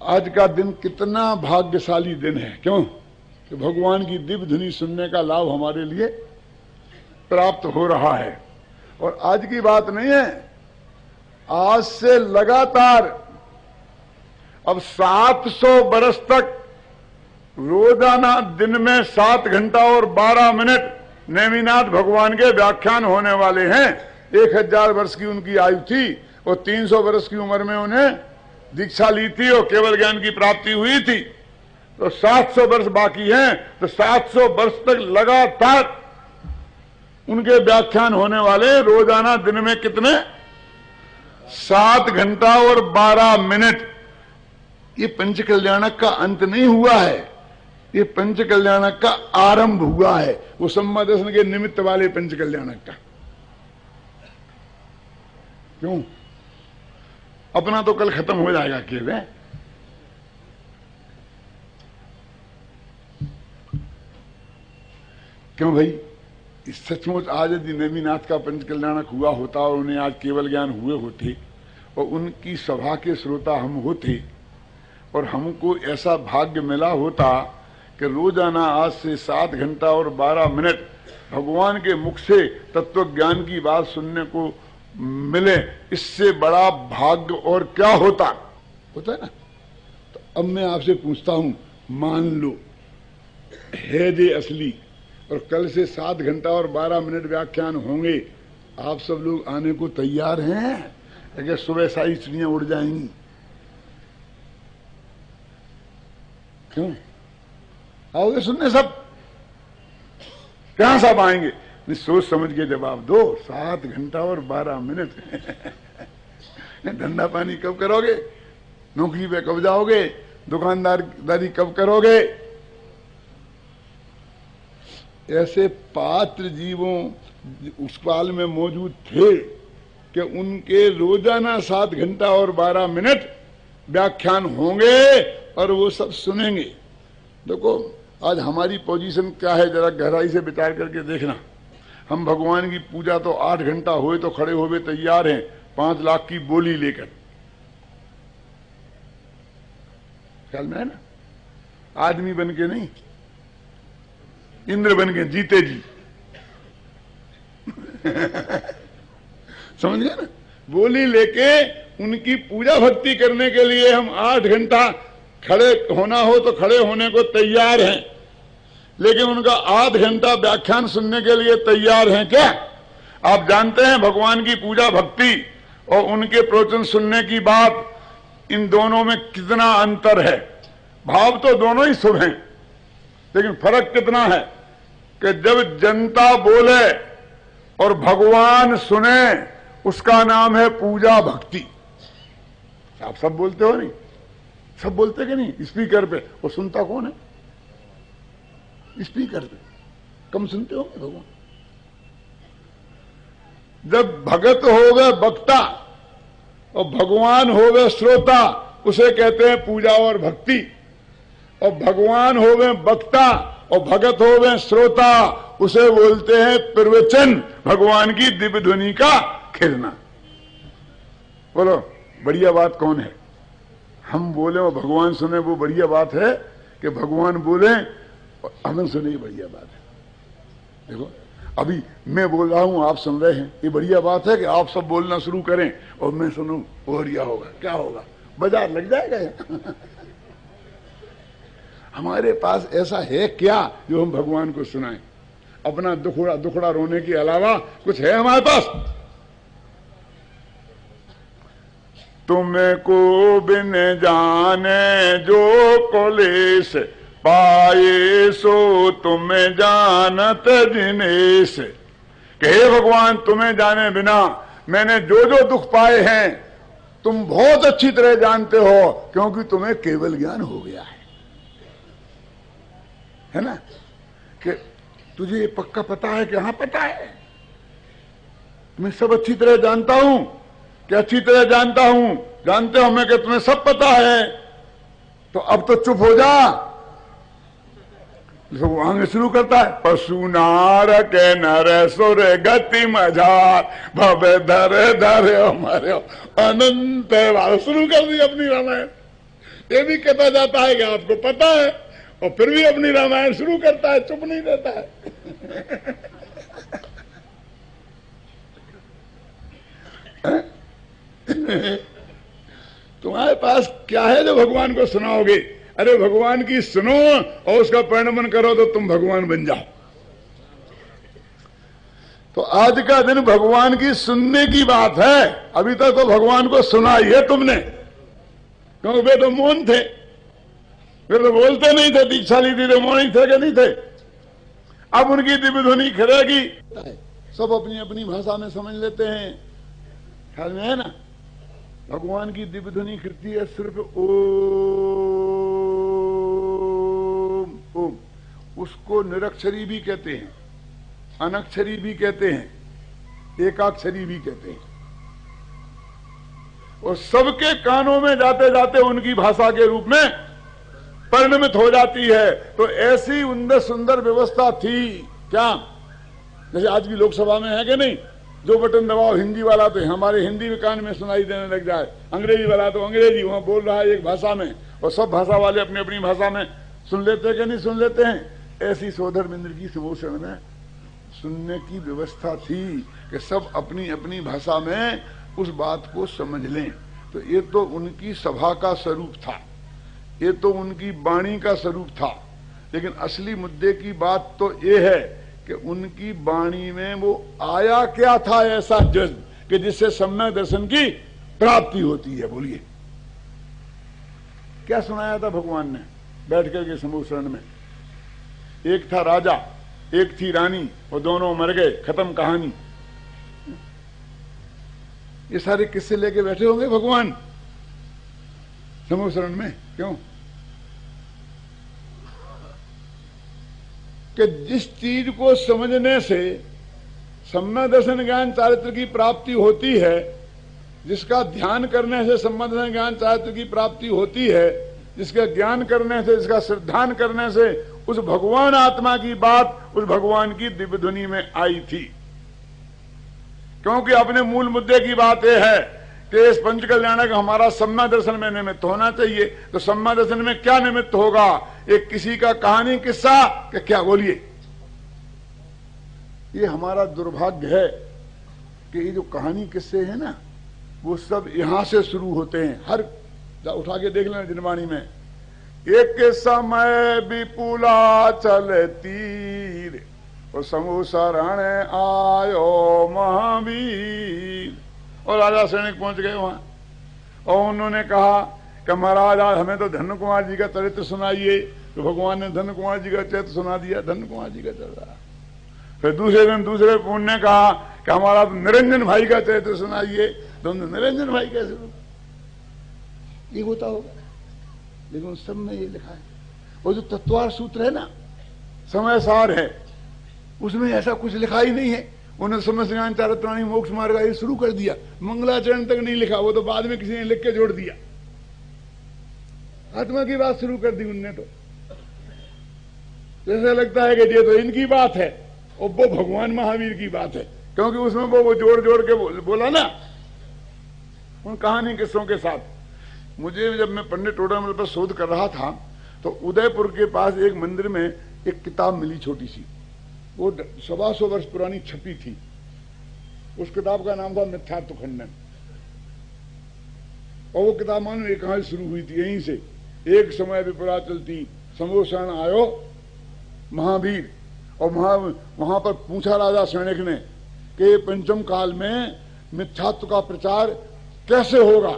आज का दिन कितना भाग्यशाली दिन है। क्यों? कि भगवान की दिव्य ध्वनि सुनने का लाभ हमारे लिए प्राप्त हो रहा है। और आज की बात नहीं है, आज से लगातार अब 700 बरस तक रोजाना दिन में 7 घंटा और 12 मिनट नेमिनाथ भगवान के व्याख्यान होने वाले हैं। 1000 वर्ष की उनकी आयु थी और 300 वर्ष की उम्र में उन्हें दीक्षा ली थी और केवल ज्ञान की प्राप्ति हुई थी। तो 700 वर्ष बाकी हैं, तो 700 वर्ष तक लगातार उनके व्याख्यान होने वाले। रोजाना दिन में कितने? 7 घंटा और 12 मिनट। ये पंच कल्याणक का अंत नहीं हुआ है, ये पंच कल्याणक का आरंभ हुआ है। वो सम्मा दर्शन के निमित्त वाले पंच कल्याणक का। क्यों? अपना तो कल खत्म हो जाएगा केवल। क्यों भाई? सचमुच आज यदि नेमिनाथ का पंच कल्याणक हुआ होता और उन्हें आज केवल ज्ञान हुए होते और उनकी सभा के श्रोता हम होते और हमको ऐसा भाग्य मिला होता कि रोजाना आज से 7 घंटा और 12 मिनट भगवान के मुख से तत्व ज्ञान की बात सुनने को मिले, इससे बड़ा भाग्य और क्या होता है ना। तो अब मैं आपसे पूछता हूं, मान लो है जे असली और कल से 7 घंटा और 12 मिनट व्याख्यान होंगे, आप सब लोग आने को तैयार हैं? अगर सुबह सारी चिड़ियां उड़ जाएंगी? क्यों? आओगे सुनने सब? कहां सब आएंगे? सोच समझ के जवाब दो। 7 घंटा और 12 मिनट। धंधा पानी कब करोगे? नौकरी पे कब जाओगे? दुकानदारी कब करोगे? ऐसे पात्र जीवों उस काल में मौजूद थे कि उनके रोजाना 7 घंटा और 12 मिनट व्याख्यान होंगे और वो सब सुनेंगे। देखो आज हमारी पोजीशन क्या है, जरा गहराई से विचार करके देखना। हम भगवान की पूजा तो 8 घंटा हुए तो खड़े हुए तैयार हैं 5 लाख की बोली लेकर। ख्याल में है ना? आदमी बन के नहीं, इंद्र बन के जीते जी। समझ गए ना? बोली लेके उनकी पूजा भक्ति करने के लिए हम 8 घंटा खड़े होना हो तो खड़े होने को तैयार हैं, लेकिन उनका 8 घंटा व्याख्यान सुनने के लिए तैयार हैं क्या? आप जानते हैं भगवान की पूजा भक्ति और उनके प्रवचन सुनने की बात, इन दोनों में कितना अंतर है। भाव तो दोनों ही शुभ हैं, लेकिन फर्क कितना है कि जब जनता बोले और भगवान सुने, उसका नाम है पूजा भक्ति। आप सब बोलते हो नहीं? सब बोलते कि नहीं? स्पीकर पे। वो सुनता कौन है? स्पीकर पे कम सुनते हो भगवान। जब भगत हो गए वक्ता और भगवान हो गए श्रोता, उसे कहते हैं पूजा और भक्ति। और भगवान हो गए वक्ता और भगत हो गए श्रोता, उसे बोलते हैं प्रवचन, भगवान की दिव्य ध्वनि का खिलना। बोलो बढ़िया बात कौन है? हम बोले और भगवान सुने, वो बढ़िया बात है कि भगवान बोले और अमन सुने, बढ़िया बात है। देखो अभी मैं बोल रहा हूं, आप सुन रहे हैं, ये बढ़िया बात है कि आप सब बोलना शुरू करें और मैं सुनूं, बढ़िया होगा। क्या होगा? बाजार लग जाएगा। हमारे पास ऐसा है क्या जो हम भगवान को सुनाएं? अपना दुखड़ा रोने के अलावा कुछ है हमारे पास? तुमको बिन जाने जो कोलेश पाए सो तुम जानत जिनेश। कि हे भगवान, तुम्हें जाने बिना मैंने जो जो दुख पाए हैं तुम बहुत अच्छी तरह जानते हो, क्योंकि तुम्हें केवल ज्ञान हो गया है ना? कि तुझे ये पक्का पता है कि हाँ पता है, मैं सब अच्छी तरह जानता हूं, कि अच्छी तरह जानता हूं, जानते हो मैं कि तुम्हें सब पता है, तो अब तो चुप हो जा। आगे शुरू करता है, पशु नार के नर सुर गति मझार भव धर धर हमारे अनंत शुरू कर दी अपनी रामायण। ये भी कहता जाता है कि आपको पता है, और फिर भी अपनी रामायण शुरू करता है, चुप नहीं रहता है। तुम्हारे पास क्या है जो भगवान को सुनाओगे? अरे भगवान की सुनो और उसका परिणमन करो तो तुम भगवान बन जाओ। तो आज का दिन भगवान की सुनने की बात है। अभी तक तो भगवान को सुना ही है तुमने, क्योंकि वे तो मौन थे, वे तो बोलते नहीं थे, दीक्षा ली थी तो मौन ही थे कि नहीं थे। अब उनकी दिव्य ध्वनि खिलेगी, सब अपनी अपनी भाषा में समझ लेते हैं। ख्याल में है ना? भगवान की दिव्य ध्वनि खिलती है सिर्फ ओम ओम। उसको निरक्षरी भी कहते हैं, अनक्षरी भी कहते हैं, एकाक्षरी भी कहते हैं। और सबके कानों में जाते जाते उनकी भाषा के रूप में परिणमित हो जाती है। तो ऐसी सुंदर व्यवस्था थी क्या? जैसे आज की लोकसभा में है कि नहीं, जो बटन दबाओ हिंदी वाला तो हमारे हिंदी में कान में सुनाई देने लग जाए, अंग्रेजी वाला तो अंग्रेजी, वहां बोल रहा है एक भाषा में, और सब भाषा वाले अपनी अपनी भाषा में सुन लेते हैं कि नहीं सुन लेते हैं। ऐसी सोधर बिंद्र की सुभूषण में सुनने की व्यवस्था थी कि सब अपनी अपनी भाषा में उस बात को समझ लें। तो ये तो उनकी सभा का स्वरूप था, ये तो उनकी वाणी का स्वरूप था। लेकिन असली मुद्दे की बात तो ये है कि उनकी वाणी में वो आया क्या था ऐसा जज्ब कि जिससे सम्यक दर्शन की प्राप्ति होती है। बोलिए क्या सुनाया था भगवान ने बैठ करके समूह शरण में? एक था राजा, एक थी रानी, और दोनों मर गए, खत्म कहानी। ये सारे किस्से लेके बैठे होंगे भगवान समूह शरण में। क्यों? कि जिस चीज को समझने से सम्यक दर्शन ज्ञान चारित्र की प्राप्ति होती है, जिसका ध्यान करने से सम्यक दर्शन ज्ञान चारित्र की प्राप्ति होती है, जिसका ज्ञान करने से, जिसका श्रद्धान करने से उस भगवान आत्मा की बात उस भगवान की दिव्य ध्वनि में आई थी। क्योंकि अपने मूल मुद्दे की बात यह है कि इस पंच कल्याणक हमारा सम्यक दर्शन में निमित्त होना चाहिए। तो सम्यक दर्शन में क्या निमित्त होगा? एक किसी का कहानी किस्सा कि क्या? बोलिए। ये हमारा दुर्भाग्य है कि ये जो कहानी किस्से हैं ना, वो सब यहां से शुरू होते हैं। हर उठा के देख लेना जिनवाणी में, एक समय विपुला चल तीर और समूह शरण आयो महावीर। और राजा सैनिक पहुंच गए वहां, और उन्होंने कहा कि महाराज आज हमें तो धन्य कुमार जी का चरित्र सुनाइए। तो भगवान ने धन्य कुमार जी का चरित्र सुना दिया, धन्य कुमार जी का चल रहा। फिर दूसरे दिन दूसरे पूर्ण ने कहा कि हमारा तो निरंजन भाई का चरित्र सुनाइए। तो निरंजन भाई कैसे ये होता होगा? लेकिन सब में ये लिखा है। वो जो तत्वार सूत्र है ना, समय सार है, उसमें ऐसा कुछ लिखा ही नहीं है। उन्होंने समय ज्ञान चारित्राणी मोक्ष मार्ग ये शुरू कर दिया, मंगलाचरण तक नहीं लिखा, वो तो बाद में किसी ने लिख के जोड़ दिया। आत्मा की बात शुरू कर दी उनने। तो जैसा लगता है कि ये तो इनकी बात है और वो भगवान महावीर की बात है, क्योंकि उसमें वो जोड़ जोड़ के बोला ना उन कहानी किस्सों के साथ। मुझे जब मैं पंडित टोडामल पर शोध कर रहा था तो उदयपुर के पास एक मंदिर में एक किताब मिली छोटी सी, वो 125 वर्ष पुरानी छपी थी। उस किताब का नाम था मिथ्यात्व खंडन। और वो किताब मानो एक कहानी शुरू हुई थी यहीं से, एक समय विपरा चलती समोषण आयो महावीर। और वहां पर पूछा राजा सैनिक ने कि पंचम काल में मिथ्यात्व का प्रचार कैसे होगा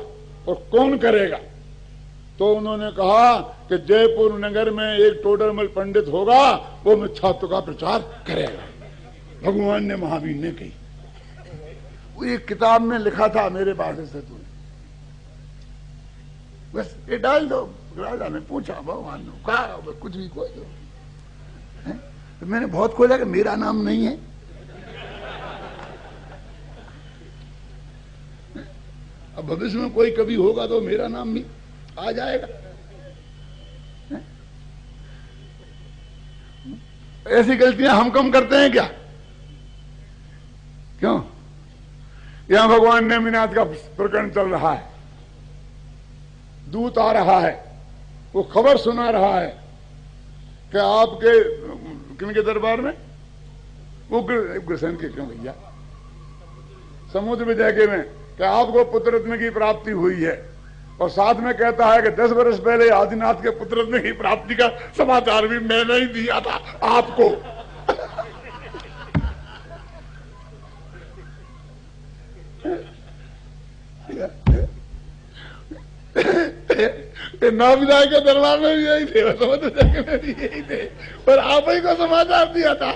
और कौन करेगा। तो उन्होंने कहा कि जयपुर नगर में एक टोडरमल पंडित होगा, वो मिथ्यात्व का प्रचार करेगा। भगवान ने महावीर ने कही, वो एक किताब में लिखा था मेरे पास से, तूने बस ये डाल दो। राजा ने पूछा, भगवान ने कहा कुछ भी खोज दो। तो मैंने बहुत खोजा कि मेरा नाम नहीं है। अब भविष्य में कोई कभी होगा तो मेरा नाम भी आ जाएगा। ऐसी गलतियां हम कम करते हैं क्या? क्यों? यहां भगवान नेमिनाथ का प्रकरण चल रहा है, दूत आ रहा है, वो खबर सुना रहा है कि आपके किनके दरबार में, वो गुरसेन के क्यों भैया, समुद्र विजय के में, कि आपको पुत्र रत्न की प्राप्ति हुई है। और साथ में कहता है कि 10 वर्ष पहले आदिनाथ के पुत्र रत्न की प्राप्ति का समाचार भी मैंने ही दिया था आपको। नाविदाय के दरबार में भी यही थे, समुद्र विजय में भी यही थे, और आप ही को समाचार दिया था।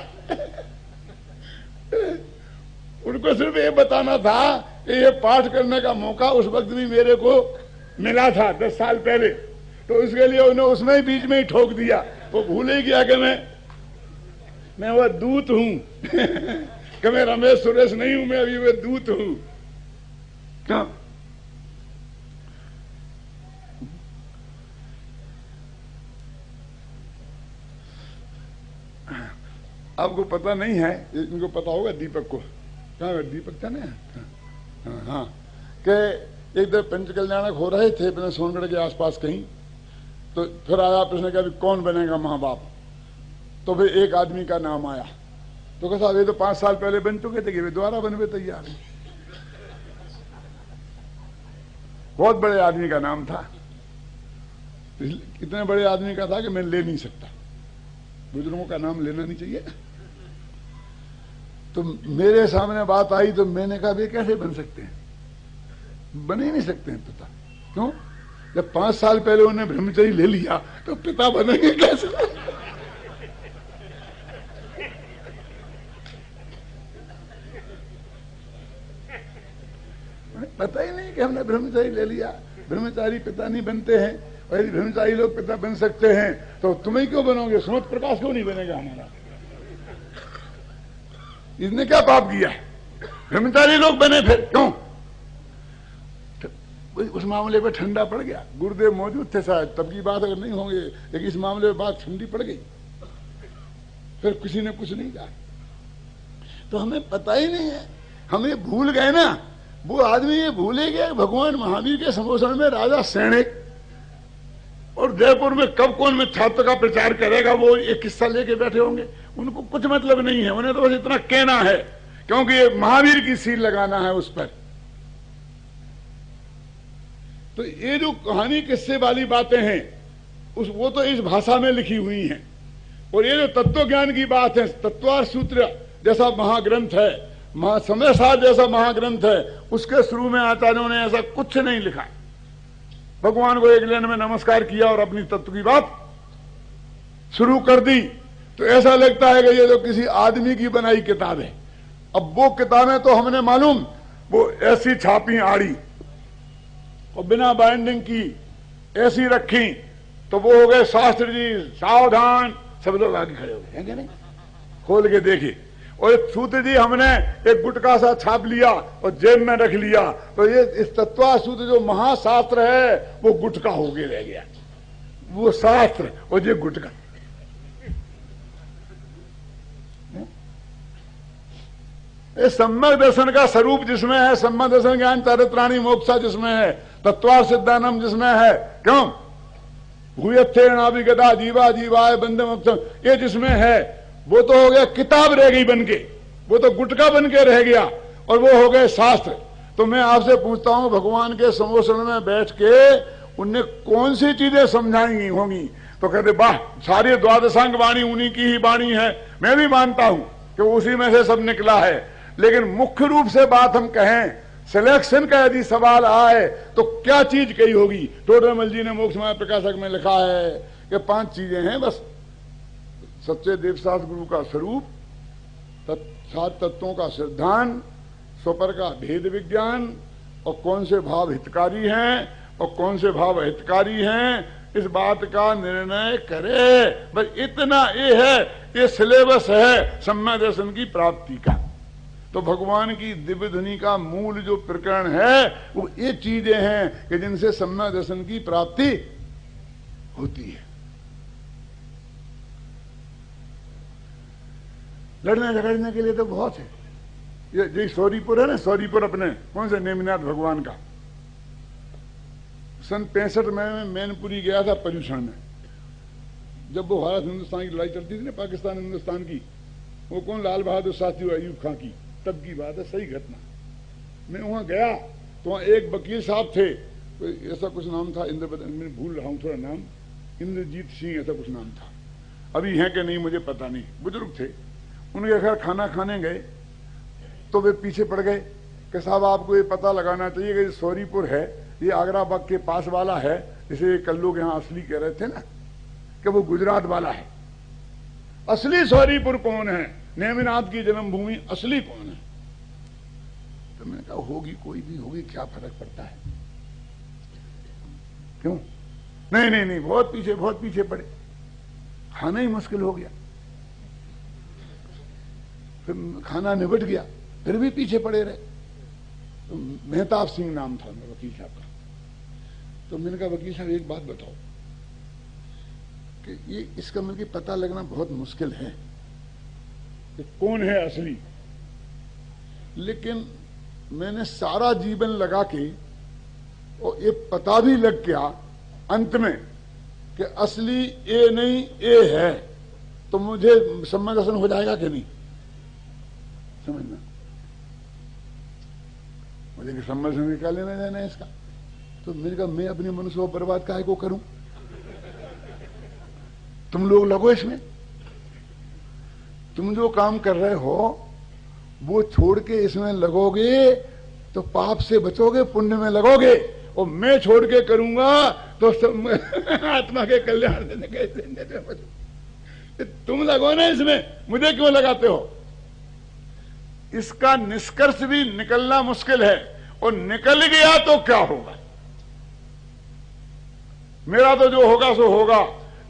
उनको सिर्फ ये बताना था कि ये पाठ करने का मौका उस वक्त भी मेरे को मिला था 10 साल पहले, तो इसके लिए उन्हें उसमें ही बीच में ही ठोक दिया। वो भूल ही गया कि मैं वह दूत हूं कि मैं रमेश सुरेश नहीं हूं, मैं अभी वह दूत हूं। क्या आपको पता नहीं है, इनको पता होगा दीपक को। कहाँ दीपक था ना? हाँ, कि एक दर पंच कल्याणक हो रहे थे अपने सोनगढ़ के आसपास कहीं, तो फिर आया प्रश्न का कौन बनेगा माँ बाप। तो फिर एक आदमी का नाम आया, तो कहा ये तो 5 साल पहले बन चुके थे कि वे दोबारा बनवे तैयार हैं। बहुत बड़े आदमी का नाम था, इतने बड़े आदमी का था कि मैं ले नहीं सकता, बुजुर्गों का नाम लेना नहीं चाहिए। तो मेरे सामने बात आई तो मैंने कहा वे कैसे बन सकते हैं, बन ही नहीं सकते हैं पिता। क्यों? जब 5 साल पहले उन्हें ब्रह्मचर्य ले लिया तो पिता बनेंगे कैसे? पता ही नहीं कि हमने ब्रह्मचारी ले लिया। ब्रह्मचारी पिता नहीं बनते हैं, और यदि ब्रह्मचारी लोग पिता बन सकते हैं तो तुम्हें क्यों बनोगे? सुमत प्रकाश क्यों नहीं बनेगा हमारा? इसने क्या पाप किया है? ब्रह्मचारी लोग बने फिर क्यों? उस मामले पर ठंडा पड़ गया। गुरुदेव मौजूद थे शायद, तब की बात अगर नहीं होंगे, लेकिन इस मामले में बात ठंडी पड़ गई। फिर किसी ने कुछ नहीं कहा। तो हमें पता ही नहीं है, हमें भूल गए ना। वो आदमी ये भूले गए भगवान महावीर के संबोधन में राजा सैनिक और जयपुर में कब कौन मिथ्यात्व का प्रचार करेगा, वो एक किस्सा लेके बैठे होंगे। उनको कुछ मतलब नहीं है, उन्हें तो बस इतना कहना है, क्योंकि ये महावीर की सील लगाना है उस पर। तो ये जो कहानी किस्से वाली बातें हैं वो तो इस भाषा में लिखी हुई हैं। और ये जो तत्व ज्ञान की बात है, तत्वार सूत्र जैसा महाग्रंथ है, समय सार जैसा महाग्रंथ है, उसके शुरू में आचार्यों ने ऐसा कुछ नहीं लिखा। भगवान को एक लेन में नमस्कार किया और अपनी तत्व की बात शुरू कर दी। तो ऐसा लगता है कि ये तो किसी आदमी की बनाई किताब है। अब वो किताबें तो हमने मालूम वो ऐसी छापी आड़ी और बिना बाइंडिंग की ऐसी रखी, तो वो हो गए शास्त्री जी सावधान, सब लोग आगे खड़े हो गए, नहीं खोल के देखिए। और एक सूत्र जी हमने एक गुटका सा छाप लिया और जेब में रख लिया, तो ये इस तत्वा सूत्र जो महाशास्त्र है वो गुटका हो गया रह गया, वो शास्त्र और ये गुटका। इस सम्यक दर्शन का स्वरूप जिसमें है, सम्यक दर्शन ज्ञान चारित्राणी मोक्षा जिसमें है, तत्वा सिद्धानम जिसमें है, क्यों भूयत्थेरणाभिगता जीवा जीवाय बंधम अक्षम, ये जिसमें है वो तो हो गया किताब रह गई बन के, वो तो गुटका बन के रह गया, और वो हो गए शास्त्र। तो मैं आपसे पूछता हूं, भगवान के समोसन में बैठ के उनने कौन सी चीजें समझाई होंगी? तो कहते वाह, सारी द्वादशांग वाणी उन्हीं की ही वाणी है। मैं भी मानता हूं कि उसी में से सब निकला है, लेकिन मुख्य रूप से बात हम कहें, सिलेक्शन का यदि सवाल आए तो क्या चीज कही होगी? टोडरमल जी ने मोक्षमाया प्रकाशक में लिखा है कि 5 चीजें हैं बस। सच्चे देवशास्त्र गुरु का स्वरूप, 7 तत्वों का सिद्धांत, स्वपर का भेद विज्ञान, और कौन से भाव हितकारी हैं और कौन से भाव अहितकारी हैं, इस बात का निर्णय करे। बस इतना ये है, ये सिलेबस है सम्यक दर्शन की प्राप्ति का। तो भगवान की दिव्य ध्वनि का मूल जो प्रकरण है वो ये चीजें हैं कि जिनसे सम्यक दर्शन की प्राप्ति होती है। लड़ने झगड़ने के लिए तो बहुत है। ये सौरीपुर है ना, सौरीपुर अपने कौन से नेमिनाथ भगवान का। सन 65 में मैनपुरी गया था पर्यूषण में, जब वो भारत हिंदुस्तान की लड़ाई चलती थी ना, पाकिस्तान हिंदुस्तान की। वो कौन, लाल बहादुर शास्त्री अयूब खां की, तब की बात है, सही घटना। मैं वहां गया तो वहां एक वकील साहब थे, ऐसा कुछ नाम था, मैं भूल रहा हूं थोड़ा नाम, इंद्रजीत सिंह ऐसा कुछ नाम था। अभी है कि नहीं मुझे पता नहीं, बुजुर्ग थे। उनके घर खाना खाने गए तो वे पीछे पड़ गए कि साहब आपको ये पता लगाना चाहिए कि सौरीपुर है, ये आगरा बाग के पास वाला है, जिसे कल लोग यहाँ असली कह रहे थे ना कि वो गुजरात वाला है। असली सौरीपुर कौन है? नेमिनाथ की जन्मभूमि असली कौन है? तो मैंने कहा होगी, कोई भी होगी, क्या फर्क पड़ता है? क्यों? नहीं नहीं नहीं, बहुत पीछे पड़े, खाना ही मुश्किल हो गया। फिर खाना निबट गया, फिर भी पीछे पड़े रहे। तो मेहताब सिंह नाम था वकील साहब का। तो मैंने कहा वकील साहब एक बात बताओ कि ये इसका मतलब पता लगना बहुत मुश्किल है कि कौन है असली। लेकिन मैंने सारा जीवन लगा के और ये पता भी लग गया अंत में कि असली ए नहीं ए है, तो मुझे सम्यक दर्शन हो जाएगा कि नहीं? समझना, मुझे सम्यक दर्शन क्या लेना देना है इसका? तो मैंने कहा मैं अपने मनुष्य को बर्बाद काहे को करूं? तुम लोग लगो इसमें, तुम जो काम कर रहे हो वो छोड़ के इसमें लगोगे तो पाप से बचोगे, पुण्य में लगोगे। और मैं छोड़ के करूंगा तो आत्मा के कल्याण देने कैसे? तुम लगो ना इसमें, मुझे क्यों लगाते हो? इसका निष्कर्ष भी निकलना मुश्किल है, और निकल गया तो क्या होगा? मेरा तो जो होगा सो होगा।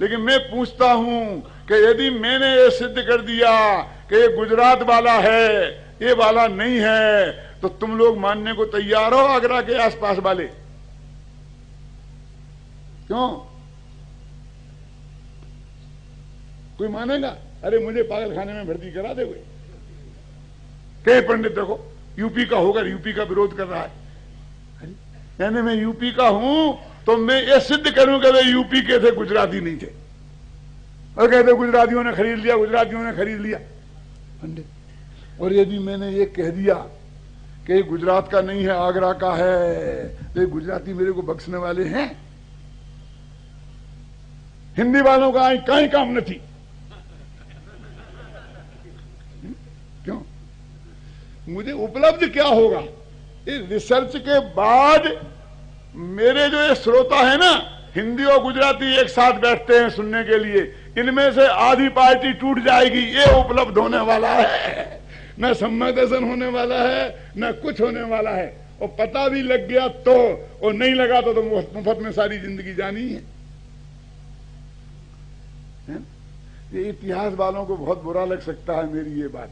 लेकिन मैं पूछता हूं कि यदि मैंने ये सिद्ध कर दिया कि ये गुजरात वाला है, ये वाला नहीं है, तो तुम लोग मानने को तैयार हो? आगरा के आसपास वाले क्यों? कोई मानेगा? अरे मुझे पागल खाने में भर्ती करा दे कोई। कई पंडित देखो यूपी का होकर यूपी का विरोध कर रहा है, यानी मैं यूपी का हूं तो मैं ये सिद्ध करूं कि वे यूपी के थे, गुजराती नहीं थे। और कहते गुजरातियों ने खरीद लिया, गुजरातियों ने खरीद लिया पंडित। और यदि मैंने ये कह दिया कि गुजरात का नहीं है, आगरा का है, तो ये गुजराती मेरे को बख्शने वाले हैं? हिंदी वालों का कहीं काम नहीं थी। क्यों? मुझे उपलब्ध क्या होगा? इस रिसर्च के बाद मेरे जो ये श्रोता है ना, हिंदी और गुजराती एक साथ बैठते हैं सुनने के लिए, इनमें से आधी पार्टी टूट जाएगी। ये उपलब्ध होने वाला है, न सम्यक दर्शन होने वाला है, न कुछ होने वाला है। और पता भी लग गया तो, और नहीं लगा तो मुफ्त में सारी जिंदगी जानी है। ये इतिहास वालों को बहुत बुरा लग सकता है मेरी ये बात,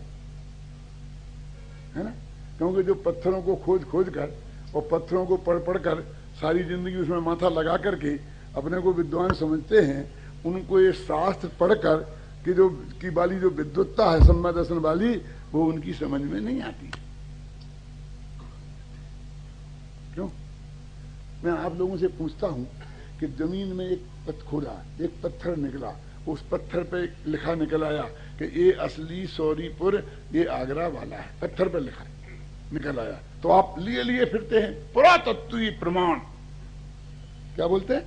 है ना? क्योंकि जो पत्थरों को खोज खोज कर और पत्थरों को पढ़ पढ़ कर सारी जिंदगी उसमें माथा लगा करके अपने को विद्वान समझते हैं, उनको ये शास्त्र पढ़कर कि जो की वाली जो विद्वत्ता है सम्यक दर्शन वाली, वो उनकी समझ में नहीं आती। क्यों? मैं आप लोगों से पूछता हूं कि जमीन में एक खोदा, एक पत्थर निकला, उस पत्थर पे लिखा निकल आया कि ये असली सौरीपुर, ये आगरा वाला है, पत्थर पे लिखा निकल आया। तो आप लिए लिए फिरते हैं पुरातत्वीय प्रमाण, क्या बोलते हैं,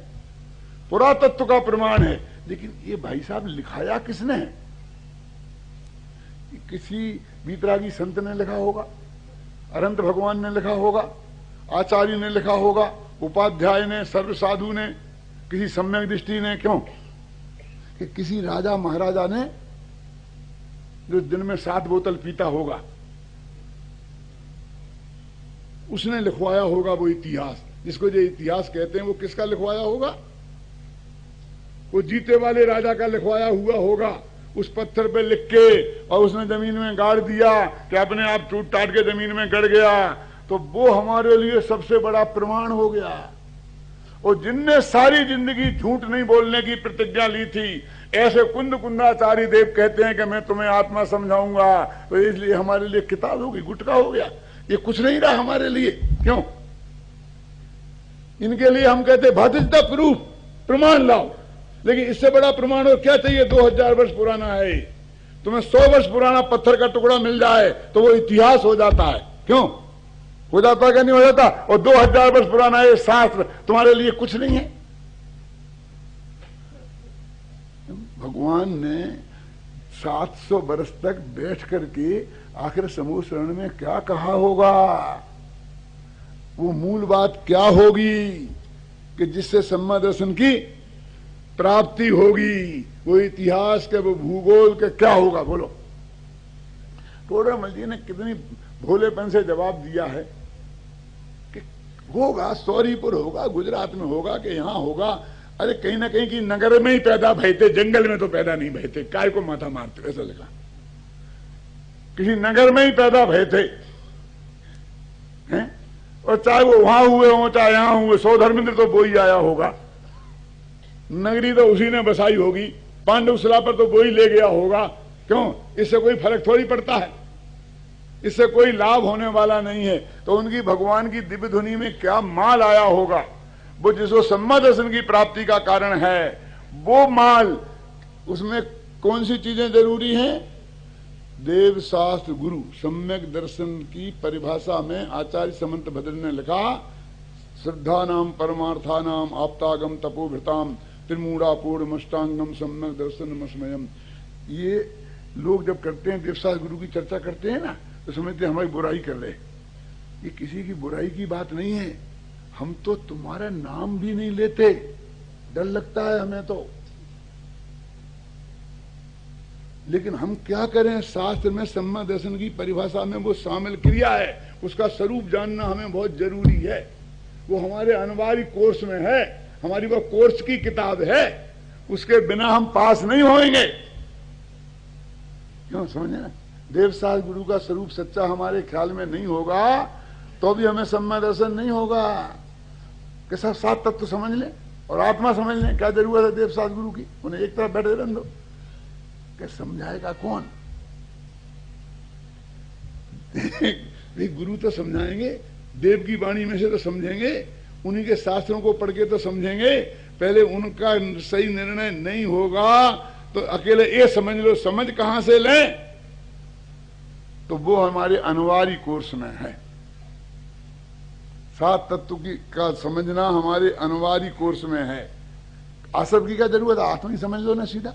पुरातत्व का प्रमाण है। लेकिन ये भाई साहब लिखाया किसने है? किसी वीतरागी संत ने लिखा होगा, अनंत भगवान ने लिखा होगा, आचार्य ने लिखा होगा, उपाध्याय ने, सर्व साधु ने, किसी सम्यक दृष्टि ने। क्यों कि किसी राजा महाराजा ने जो दिन में 7 बोतल पीता होगा, उसने लिखवाया होगा वो इतिहास, जिसको जो इतिहास कहते हैं। वो किसका लिखवाया होगा? वो जीते वाले राजा का लिखवाया हुआ होगा, उस पत्थर पे लिख के, और उसने जमीन में गाड़ दिया कि अपने आप टूट टाट के जमीन में गड़ गया। तो वो हमारे लिए सबसे बड़ा प्रमाण हो गया। और जिनने सारी जिंदगी झूठ नहीं बोलने की प्रतिज्ञा ली थी, ऐसे कुंद कुंदाचार्य देव कहते हैं कि मैं तुम्हें आत्मा समझाऊंगा, तो इसलिए हमारे लिए किताब होगी, गुटका हो गया, ये कुछ नहीं रहा हमारे लिए। क्यों? इनके लिए हम कहते व्हाट इज द प्रूफ, प्रमाण लाओ। लेकिन इससे बड़ा प्रमाण और क्या चाहिए? 2000 वर्ष पुराना है। तुम्हें 100 वर्ष पुराना पत्थर का टुकड़ा मिल जाए तो वो इतिहास हो जाता है। क्यों हो जाता है? क्या नहीं हो जाता? और 2000 वर्ष पुराना ये शास्त्र तुम्हारे लिए कुछ नहीं है। भगवान ने 700 वर्ष तक बैठ करके आखिर समूह शरण में क्या कहा होगा? वो मूल बात क्या होगी कि जिससे सम्मा दर्शन की प्राप्ति होगी? वो इतिहास के, वो भूगोल के क्या होगा? बोलो। टोडरमल जी ने कितनी भोलेपन से जवाब दिया है कि होगा, सौरीपुर होगा, गुजरात में होगा, कि यहां होगा। अरे कहीं ना कहीं की नगर में ही पैदा भय थे, जंगल में तो पैदा नहीं भय थे। काय को माथा मारते, ऐसा लिखा। किसी नगर में ही पैदा भय थे हैं? और चाहे वो वहां हुए हो चाहे यहां हुए, सौधर्मेंद्र तो वो ही आया होगा। नगरी तो उसी ने बसाई होगी, पांडवशिला पर तो वो ही ले गया होगा। क्यों? इससे कोई फर्क थोड़ी पड़ता है, इससे कोई लाभ होने वाला नहीं है। तो उनकी भगवान की दिव्य धुनी में क्या माल आया होगा, वो जिसको सम्मा दर्शन की प्राप्ति का कारण है, वो माल, उसमें कौन सी चीजें जरूरी हैं? देव शास्त्र गुरु सम्यक दर्शन की परिभाषा में आचार्य समंत भद्र ने लिखा, श्रद्धा नाम परमार्था नाम आप्तागम तपोभृताम त्रिमूढ़ा पूर्ण मष्टांगम सम्यक दर्शन मस्मयम। ये लोग जब करते हैं, देवशास्त्र गुरु की चर्चा करते हैं ना, तो समझते हैं हमारी बुराई कर रहे। ये किसी की बुराई की बात नहीं है। हम तो तुम्हारा नाम भी नहीं लेते, डर लगता है हमें तो। लेकिन हम क्या करें? शास्त्र में सम्मा दर्शन की परिभाषा में वो शामिल क्रिया है, उसका स्वरूप जानना हमें बहुत जरूरी है। वो हमारे अनिवार्य कोर्स में है, हमारी वो कोर्स की किताब है, उसके बिना हम पास नहीं होंगे। क्यों? समझे ना? देवशास्त्र गुरु का स्वरूप सच्चा हमारे ख्याल में नहीं होगा तो भी हमें सम्मा दर्शन नहीं होगा। कि सब 7 तत्व समझ लें और आत्मा समझ लें, क्या जरूरत है देवशास्त्र गुरु की? उन्हें एक तरफ बैठे रहने दो। कि समझाएगा कौन? गुरु तो समझाएंगे, देव की वाणी में से तो समझेंगे, उन्हीं के शास्त्रों को पढ़ के तो समझेंगे। पहले उनका सही निर्णय नहीं होगा तो अकेले ये समझ लो, समझ कहां से लें? तो वो हमारे अनिवार्य कोर्स में है। 7 तत्व की का समझना हमारे अनिवार्य कोर्स में है। आसब की क्या जरूरत है? आत्मा ही समझ लो ना सीधा।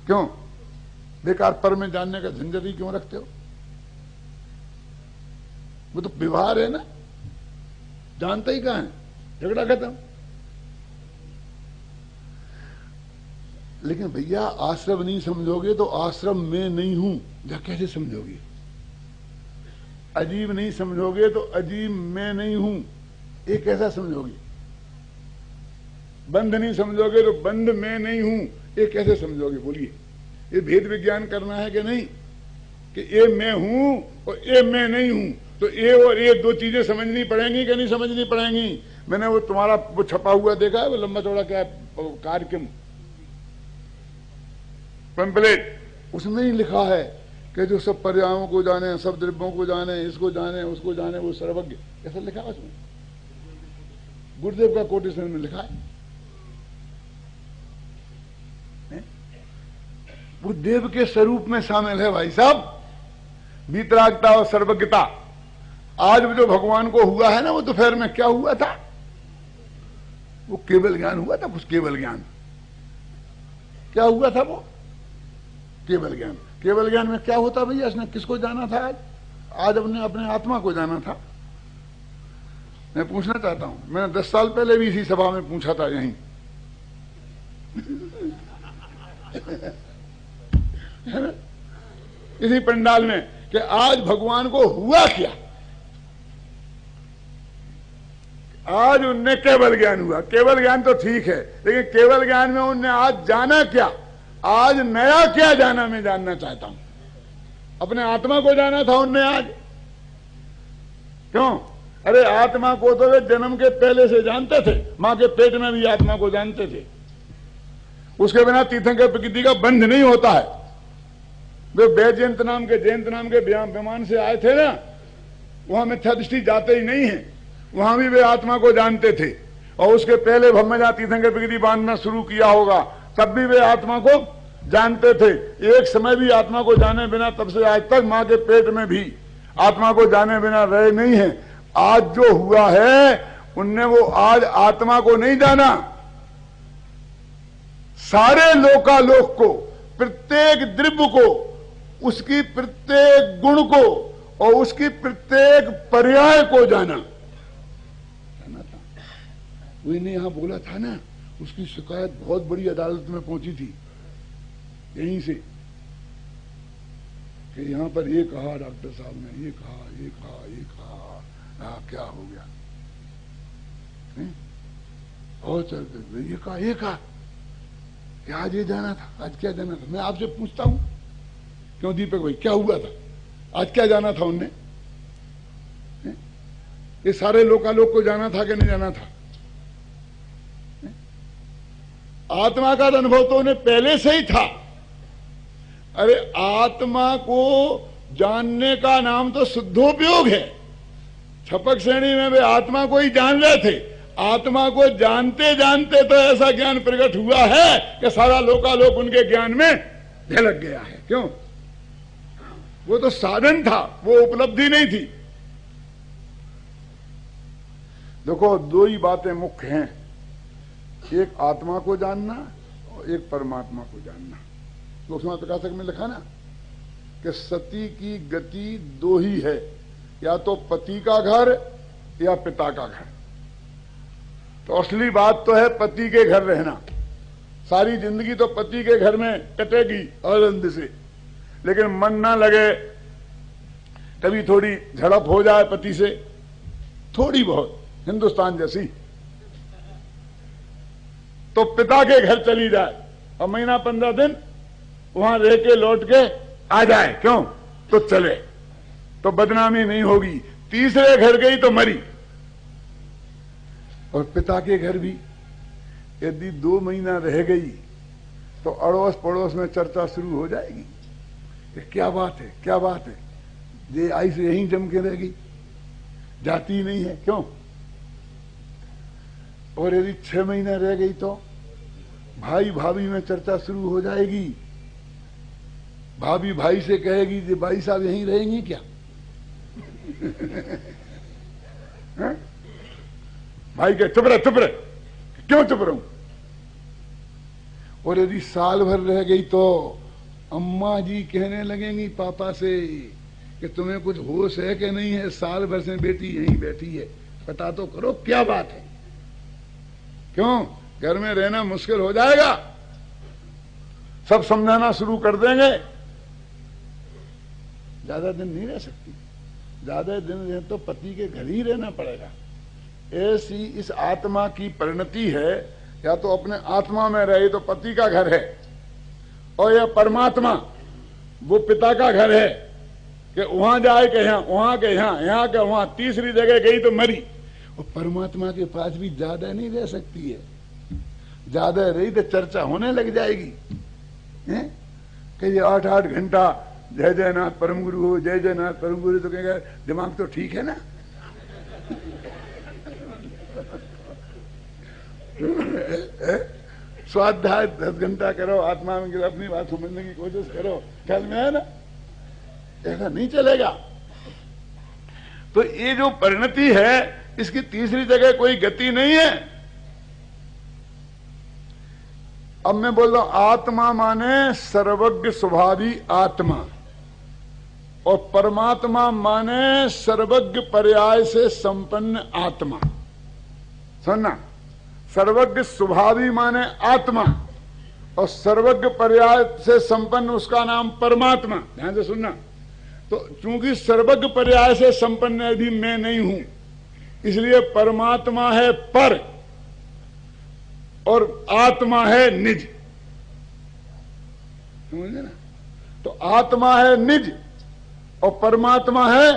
क्यों बेकार पर में जानने का झंझट ही क्यों रखते हो? वो तो व्यवहार है ना, जानता ही कहां है, झगड़ा खत्म। लेकिन भैया आश्रम नहीं समझोगे तो आश्रम में नहीं हूं या कैसे समझोगे? अजीब नहीं समझोगे तो अजीब में नहीं हूं ये कैसा समझोगे? बंध नहीं समझोगे तो बंध में नहीं हूं ये कैसे समझोगे? बोलिए। ये भेद विज्ञान करना है कि नहीं? कि ये मैं हूं और ये मैं नहीं हूं, तो ये और ये 2 चीजें समझनी पड़ेंगी कि नहीं समझनी पड़ेंगी? मैंने वो तुम्हारा वो छपा हुआ देखा है, वो लंबा चौड़ा क्या कार्यक्रम पंपलेट, उसमें ही लिखा है कि जो सब पर्यायों को जाने, सब द्रव्यों को जाने, इसको जाने, उसको जाने, वो सर्वज्ञ, ऐसा लिखा है उसमें। गुरुदेव का कोटेशन में लिखा है। वो देव के स्वरूप में शामिल है भाई साहब, वीतरागता और सर्वज्ञता। आज जो भगवान को हुआ है ना, वो दोपहर में क्या हुआ था? वो केवल ज्ञान हुआ था। कुछ केवल ज्ञान क्या हुआ था? वो केवल ज्ञान। केवल ज्ञान में क्या होता भैया? इसने किसको जाना था? आज अपने आत्मा को जाना था। मैं पूछना चाहता हूं, मैंने 10 साल पहले भी इसी सभा में पूछा था यहीं इसी पंडाल में, कि आज भगवान को हुआ क्या? आज उनने केवल ज्ञान हुआ। केवल ज्ञान तो ठीक है, लेकिन केवल ज्ञान में उनने आज जाना क्या? आज नया क्या जाना? मैं जानना चाहता हूं। अपने आत्मा को जाना था उनने आज। क्यों? अरे आत्मा को तो वे जन्म के पहले से जानते थे, मां के पेट में भी आत्मा को जानते थे। उसके बिना तीर्थंकर प्रकृति का बंध नहीं होता है। वे जयंत नाम के विमान से आए थे ना, वहां मिथ्या दृष्टि जाते ही नहीं है, वहां भी वे आत्मा को जानते थे। और उसके पहले भम्म जहां तीर्थंकर प्रकृति बांधना शुरू किया होगा, तब भी वे आत्मा को जानते थे। एक समय भी आत्मा को जाने बिना तब से आज तक मां के पेट में भी आत्मा को जाने बिना रहे नहीं है। आज जो हुआ है, उनने वो आज आत्मा को नहीं जाना, सारे लोकालोक को, प्रत्येक द्रव्य को, उसकी प्रत्येक गुण को और उसकी प्रत्येक पर्याय को जाना था। वही ने यहां बोला था ना, उसकी शिकायत बहुत बड़ी अदालत में पहुंची थी यहीं से, कि यहां पर ये कहा डॉक्टर साहब ने, ये कहा, ये कहा, ये कहा, क्या हो गया? और चलते ये कहा कि आज ये जाना था, आज क्या जाना था? मैं आपसे पूछता हूं, क्यों दीपक भाई, क्या हुआ था? आज क्या जाना था उनने? ये सारे लोकालोक को जाना था कि नहीं जाना था? आत्मा का अनुभव तो उन्हें पहले से ही था। अरे आत्मा को जानने का नाम तो शुद्धोपयोग है। छपक श्रेणी में वे आत्मा को ही जान रहे थे। आत्मा को जानते जानते तो ऐसा ज्ञान प्रकट हुआ है कि सारा लोकालोक उनके ज्ञान में झलक गया है। क्यों? वो तो साधन था, वो उपलब्धि नहीं थी। देखो, दो ही बातें मुख्य हैं, एक आत्मा को जानना और एक परमात्मा को जानना। तो उसमें प्रकाशक में लिखा ना कि सती की गति दो ही है, या तो पति का घर या पिता का घर। तो असली बात तो है पति के घर रहना। सारी जिंदगी तो पति के घर में कटेगी आनंद से, लेकिन मन ना लगे, कभी थोड़ी झड़प हो जाए पति से, थोड़ी बहुत, हिंदुस्तान जैसी, तो पिता के घर चली जाए और महीना 15 दिन वहां रह के लौट के आ जाए। क्यों? तो चले, तो बदनामी नहीं होगी। तीसरे घर गई तो मरी। और पिता के घर भी यदि 2 महीना रह गई तो अड़ोस पड़ोस में चर्चा शुरू हो जाएगी कि क्या बात है, क्या बात है, ये आई से यहीं जम के रह गई, जाती नहीं है। क्यों? और यदि 6 महीना रह गई तो भाई भाभी में चर्चा शुरू हो जाएगी। भाभी भाई से कहेगी कि भाई साहब यहीं रहेंगी क्या? भाई कहे चुप रहे, क्यों चुप रहूं? और यदि साल भर रह गई तो अम्मा जी कहने लगेंगी पापा से कि तुम्हें कुछ होश है कि नहीं है, साल भर से बेटी यहीं बैठी है, पता तो करो क्या बात है। क्यों? घर में रहना मुश्किल हो जाएगा, सब समझाना शुरू कर देंगे। ज्यादा दिन नहीं रह सकती, ज्यादा दिन रहे तो पति के घर ही रहना पड़ेगा। ऐसी इस आत्मा की परिणति है, या तो अपने आत्मा में रहे तो पति का घर है, और यह परमात्मा वो पिता का घर है कि वहां जाए के यहां, वहां के यहां, यहां के वहां, तीसरी जगह गई तो मरी। और परमात्मा के पास भी ज्यादा नहीं रह सकती है, ज्यादा रही तो चर्चा होने लग जाएगी कि ये 8-8 घंटा जय जयनाथ परम गुरु हो, जय जयनाथ परम गुरु, तो कहेगा दिमाग तो ठीक है ना। स्वाध्याय 10 घंटा करो, आत्मा में गिर, अपनी बात समझने की कोशिश करो, ख्याल में है ना? ऐसा नहीं चलेगा। तो ये जो परिणति है, इसकी तीसरी जगह कोई गति नहीं है। अब मैं बोल रहा हूं, आत्मा माने सर्वज्ञ स्वभावी आत्मा, और परमात्मा माने सर्वज्ञ पर्याय से संपन्न आत्मा। सुनना, सर्वज्ञ स्वभावी माने आत्मा, और सर्वज्ञ पर्याय से संपन्न उसका नाम परमात्मा। ध्यान से सुनना। तो चूंकि सर्वज्ञ पर्याय से संपन्न यदि मैं नहीं हूं, इसलिए परमात्मा है पर और आत्मा है निज। समझे ना? तो आत्मा है निज और परमात्मा है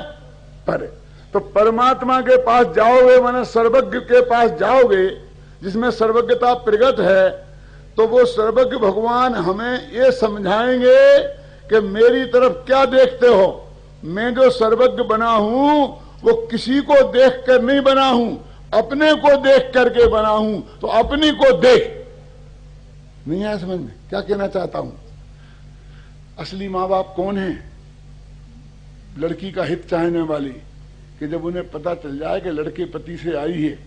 पर। तो परमात्मा के पास जाओगे माने सर्वज्ञ के पास जाओगे, जिसमें सर्वज्ञता प्रगट है, तो वो सर्वज्ञ भगवान हमें ये समझाएंगे कि मेरी तरफ क्या देखते हो, मैं जो सर्वज्ञ बना हूं वो किसी को देख कर नहीं बना हूं, अपने को देख करके बना हूं। तो अपनी को देख। नहीं आया समझ में क्या कहना चाहता हूं? असली माँ बाप कौन है? लड़की का हित चाहने वाली, कि जब उन्हें पता चल जाए कि लड़के पति से आई है,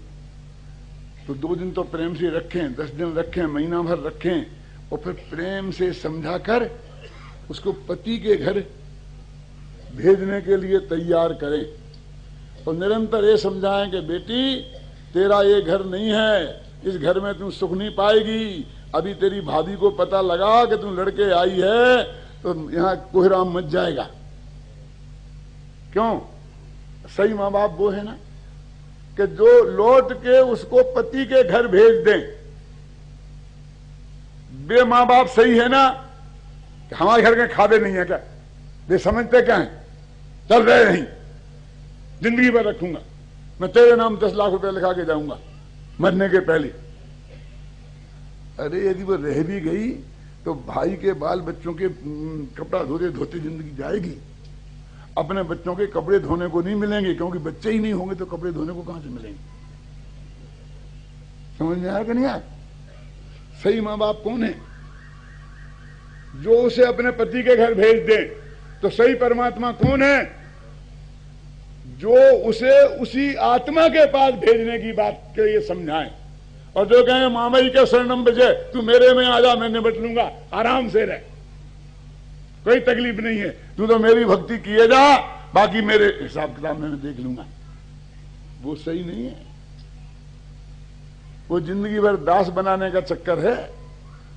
तो 2 दिन तो प्रेम से रखें, 10 दिन रखें, महीना भर रखें, और फिर प्रेम से समझाकर उसको पति के घर भेजने के लिए तैयार करें। तो निरंतर ये समझाएं कि बेटी, तेरा ये घर नहीं है, इस घर में तू सुख नहीं पाएगी। अभी तेरी भाभी को पता लगा कि तू लड़के आई है, तो यहाँ कोहराम मच जाएगा। क्यों? सही माँ बाप वो है ना कि जो लौट के उसको पति के घर भेज दें। बे माँ बाप सही है ना कि हमारे घर के खाते नहीं है क्या? वे समझते क्या है? चल रहे नहीं, जिंदगी भर रखूंगा मैं, तेरे नाम 10 लाख रुपए लिखा के जाऊंगा मरने के पहले। अरे यदि वो रह भी गई तो भाई के बाल बच्चों के कपड़ा धोते धोते जिंदगी जाएगी। अपने बच्चों के कपड़े धोने को नहीं मिलेंगे, क्योंकि बच्चे ही नहीं होंगे तो कपड़े धोने को कहां से मिलेंगे? समझ में आया कि नहीं आया? सही माँ बाप कौन है? जो उसे अपने पति के घर भेज दे। तो सही परमात्मा कौन है? जो उसे उसी आत्मा के पास भेजने की बात के लिए समझाए, और जो कहें मामई के शरणम बजे, तू मेरे में आ जा, मैं निपट लूंगा, आराम से रह, कोई तकलीफ नहीं है, तू तो मेरी भक्ति किए जा, बाकी मेरे हिसाब किताब में मैं देख लूंगा। वो सही नहीं है। वो जिंदगी भर दास बनाने का चक्कर है।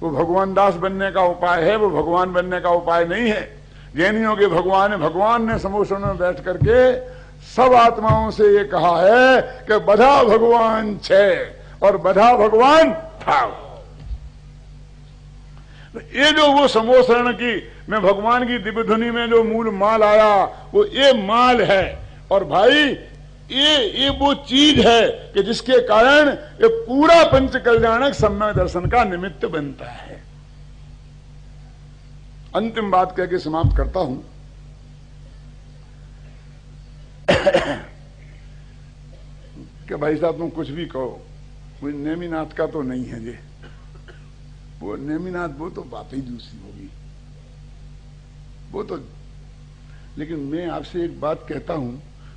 वो भगवान दास बनने का उपाय है, वो भगवान बनने का उपाय नहीं है। जैनियों के भगवान ने समोसन में बैठ करके सब आत्माओं से ये कहा है कि बधा भगवान छे और बधा भगवान था। ये जो वो समोसरण की मैं भगवान की दिव्य धुनी में जो मूल माल आया, वो ये माल है। और भाई ये वो चीज है कि जिसके कारण ये पूरा पंच कल्याणक सम्यक दर्शन का निमित्त बनता है। अंतिम बात कह के समाप्त करता हूं कि भाई साहब तुम कुछ भी कहो, कोई नेमिनाथ का तो नहीं है। ये वो नेमिनाथ वो तो बात ही दूसरी होगी, वो तो। लेकिन मैं आपसे एक बात कहता हूं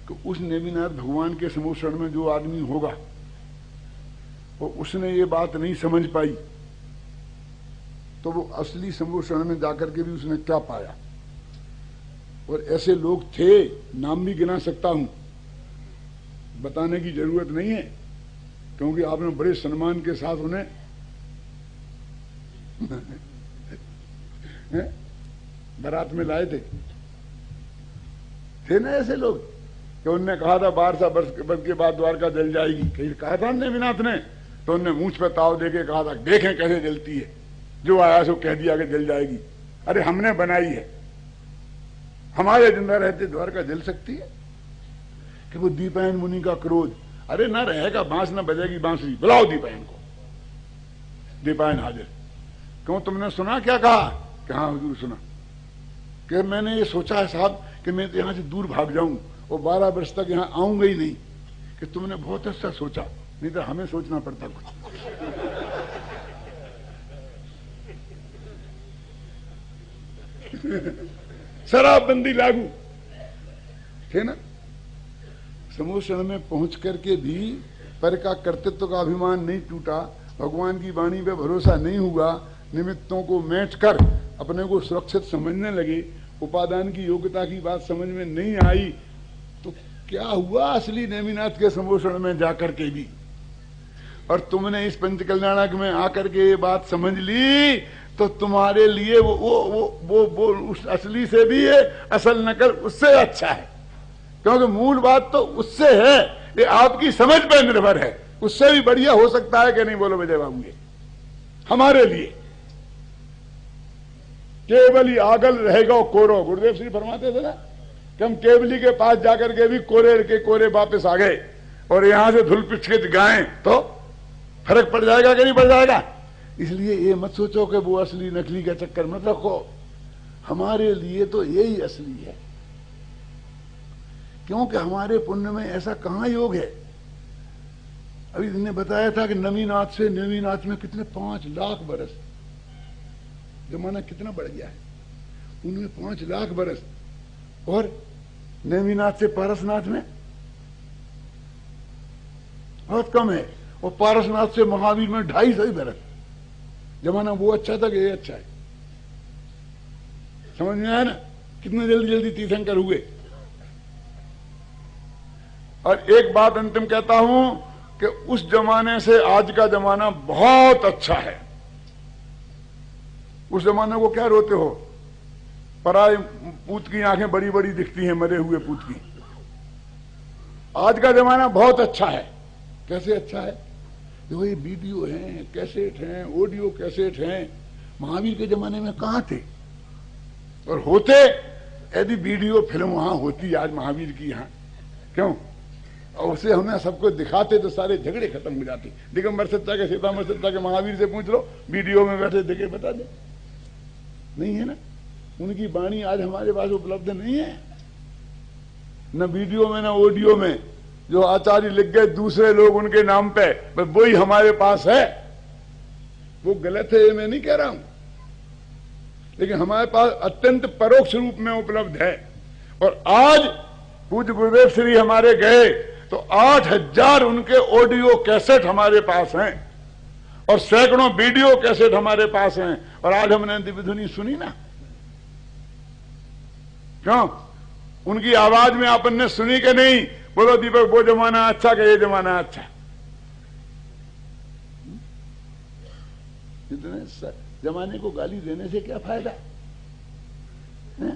कि उस नेमिनाथ भगवान के समोषण में जो आदमी होगा, वो उसने ये बात नहीं समझ पाई, तो वो असली समोषण में जाकर के भी उसने क्या पाया। और ऐसे लोग थे, नाम भी गिना सकता हूं, बताने की जरूरत नहीं है, क्योंकि आपने बड़े सम्मान के साथ उन्हें बारात में लाए थे ना ऐसे लोग कि उनने कहा था 1200 वर्ष के बाद द्वारका जल जाएगी। कहीं कहा था नेमिनाथ ने, तो उनने मूंछ पे ताव देके कहा था देखें कैसे जलती है। जो आया सो कह दिया कि जल जाएगी। अरे हमने बनाई है, हमारे जिंदा रहते द्वारका जल सकती है? कि वो दीपायन मुनि का क्रोध, अरे ना रहेगा, बांस ना बजेगी बांसुरी, बुलाओ दीपायन को। दीपायन हाजिर। क्यों, तुमने सुना क्या कहा? कि हाँ हुजूर सुना। कि मैंने ये सोचा है साहब कि मैं तो यहां से दूर भाग जाऊं और 12 वर्ष तक यहां आऊंगा ही नहीं। कि तुमने बहुत अच्छा सोचा, नहीं तो हमें सोचना पड़ता कुछ। शराबबंदी लागू थे ना। समोषण में पहुंच करके भी पर का कर्तृत्व का अभिमान नहीं टूटा, भगवान की वाणी पे भरोसा नहीं हुआ, निमित्तों को मेट कर अपने को सुरक्षित समझने लगे, उपादान की योग्यता की बात समझ में नहीं आई, तो क्या हुआ असली नेमिनाथ के समोषण में जाकर के भी। और तुमने इस पंच कल्याणक में आकर के ये बात समझ ली तो तुम्हारे लिए वो उस असली से भी है, असल नकल उससे अच्छा है, क्योंकि मूल बात तो उससे है, ये आपकी समझ पर निर्भर है। उससे भी बढ़िया हो सकता है कि नहीं, बोलो विजय बाबू। ये हमारे लिए केवल ही आगल रहेगा कोरो, गुरुदेव श्री फरमाते थे ना कि हम केवली के पास जाकर के भी कोरे के कोरे वापस आ गए और यहां से धुल पिचके गाएं तो फर्क पड़ जाएगा कि नहीं पड़ जाएगा। इसलिए ये मत सोचो कि वो असली नकली का चक्कर मत रखो, हमारे लिए तो यही असली है, क्योंकि हमारे पुण्य में ऐसा कहां योग है। अभी तुमने बताया था कि नवीनाथ से नवीनाथ में कितने 5 लाख बरस, जमाना कितना बढ़ गया है, उनमें 5 लाख बरस, और नवीनाथ से पारसनाथ में बहुत कम है, और पारसनाथ से महावीर में 250 ही बरस। जमाना वो अच्छा था कि ये अच्छा है, समझ में आया ना, कितने जल्दी जल्दी तीर्थंकर हुए। और एक बात अंतिम कहता हूं कि उस जमाने से आज का जमाना बहुत अच्छा है। उस जमाने को क्या रोते हो, पराए पूत की आंखें बड़ी बड़ी दिखती हैं, मरे हुए पूत की। आज का जमाना बहुत अच्छा है। कैसे अच्छा है? देखो ये वीडियो हैं, कैसेट हैं, ऑडियो कैसेट हैं, महावीर के जमाने में कहां थे, और होते यदि वीडियो फिल्म वहां होती आज महावीर की यहां, क्यों, और उसे हमें सबको दिखाते तो सारे झगड़े खत्म हो जाते। दिगंबर सच्चा के, सीतामढ़ सच्चा के, महावीर से पूछ लो, वीडियो में बैठे देखे बता दे, नहीं है ना। उनकी वाणी आज हमारे पास उपलब्ध नहीं है, न वीडियो में न ऑडियो में। जो आचार्य लिख गए दूसरे लोग उनके नाम पे, बस वही हमारे पास है। वो गलत है ये मैं नहीं कह रहा हूं, लेकिन हमारे पास अत्यंत परोक्ष रूप में उपलब्ध है। और आज पूज्य गुरुदेव श्री हमारे गए तो 8000 उनके ऑडियो कैसेट हमारे पास हैं, और सैकड़ों वीडियो कैसेट हमारे पास हैं। और आज हमने दिव्य ध्वनि सुनी ना, क्यों, उनकी आवाज में आपन ने सुनी कि नहीं? बोलो दीपक, वो जमाना अच्छा कि ये जमाना अच्छा? इतने जमाने को गाली देने से क्या फायदा है?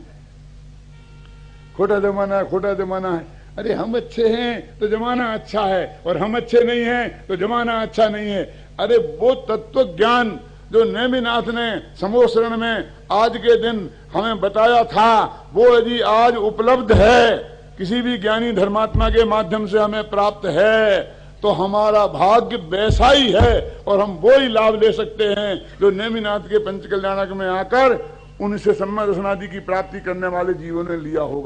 खोटा जमाना है, खोटा जमाना है। अरे हम अच्छे हैं तो जमाना अच्छा है, और हम अच्छे नहीं हैं तो जमाना अच्छा नहीं है। अरे वो तत्व ज्ञान जो नेमिनाथ ने समोषण में आज के दिन हमें बताया था, वो यदि आज उपलब्ध है, किसी भी ज्ञानी धर्मात्मा के माध्यम से हमें प्राप्त है, तो हमारा भाग्य वैसा ही है, और हम वो ही लाभ ले सकते हैं जो नेमिनाथ के पंच कल्याणक में आकर उनसे सम्मान दर्शनादि की प्राप्ति करने वाले जीवों ने लिया होगा।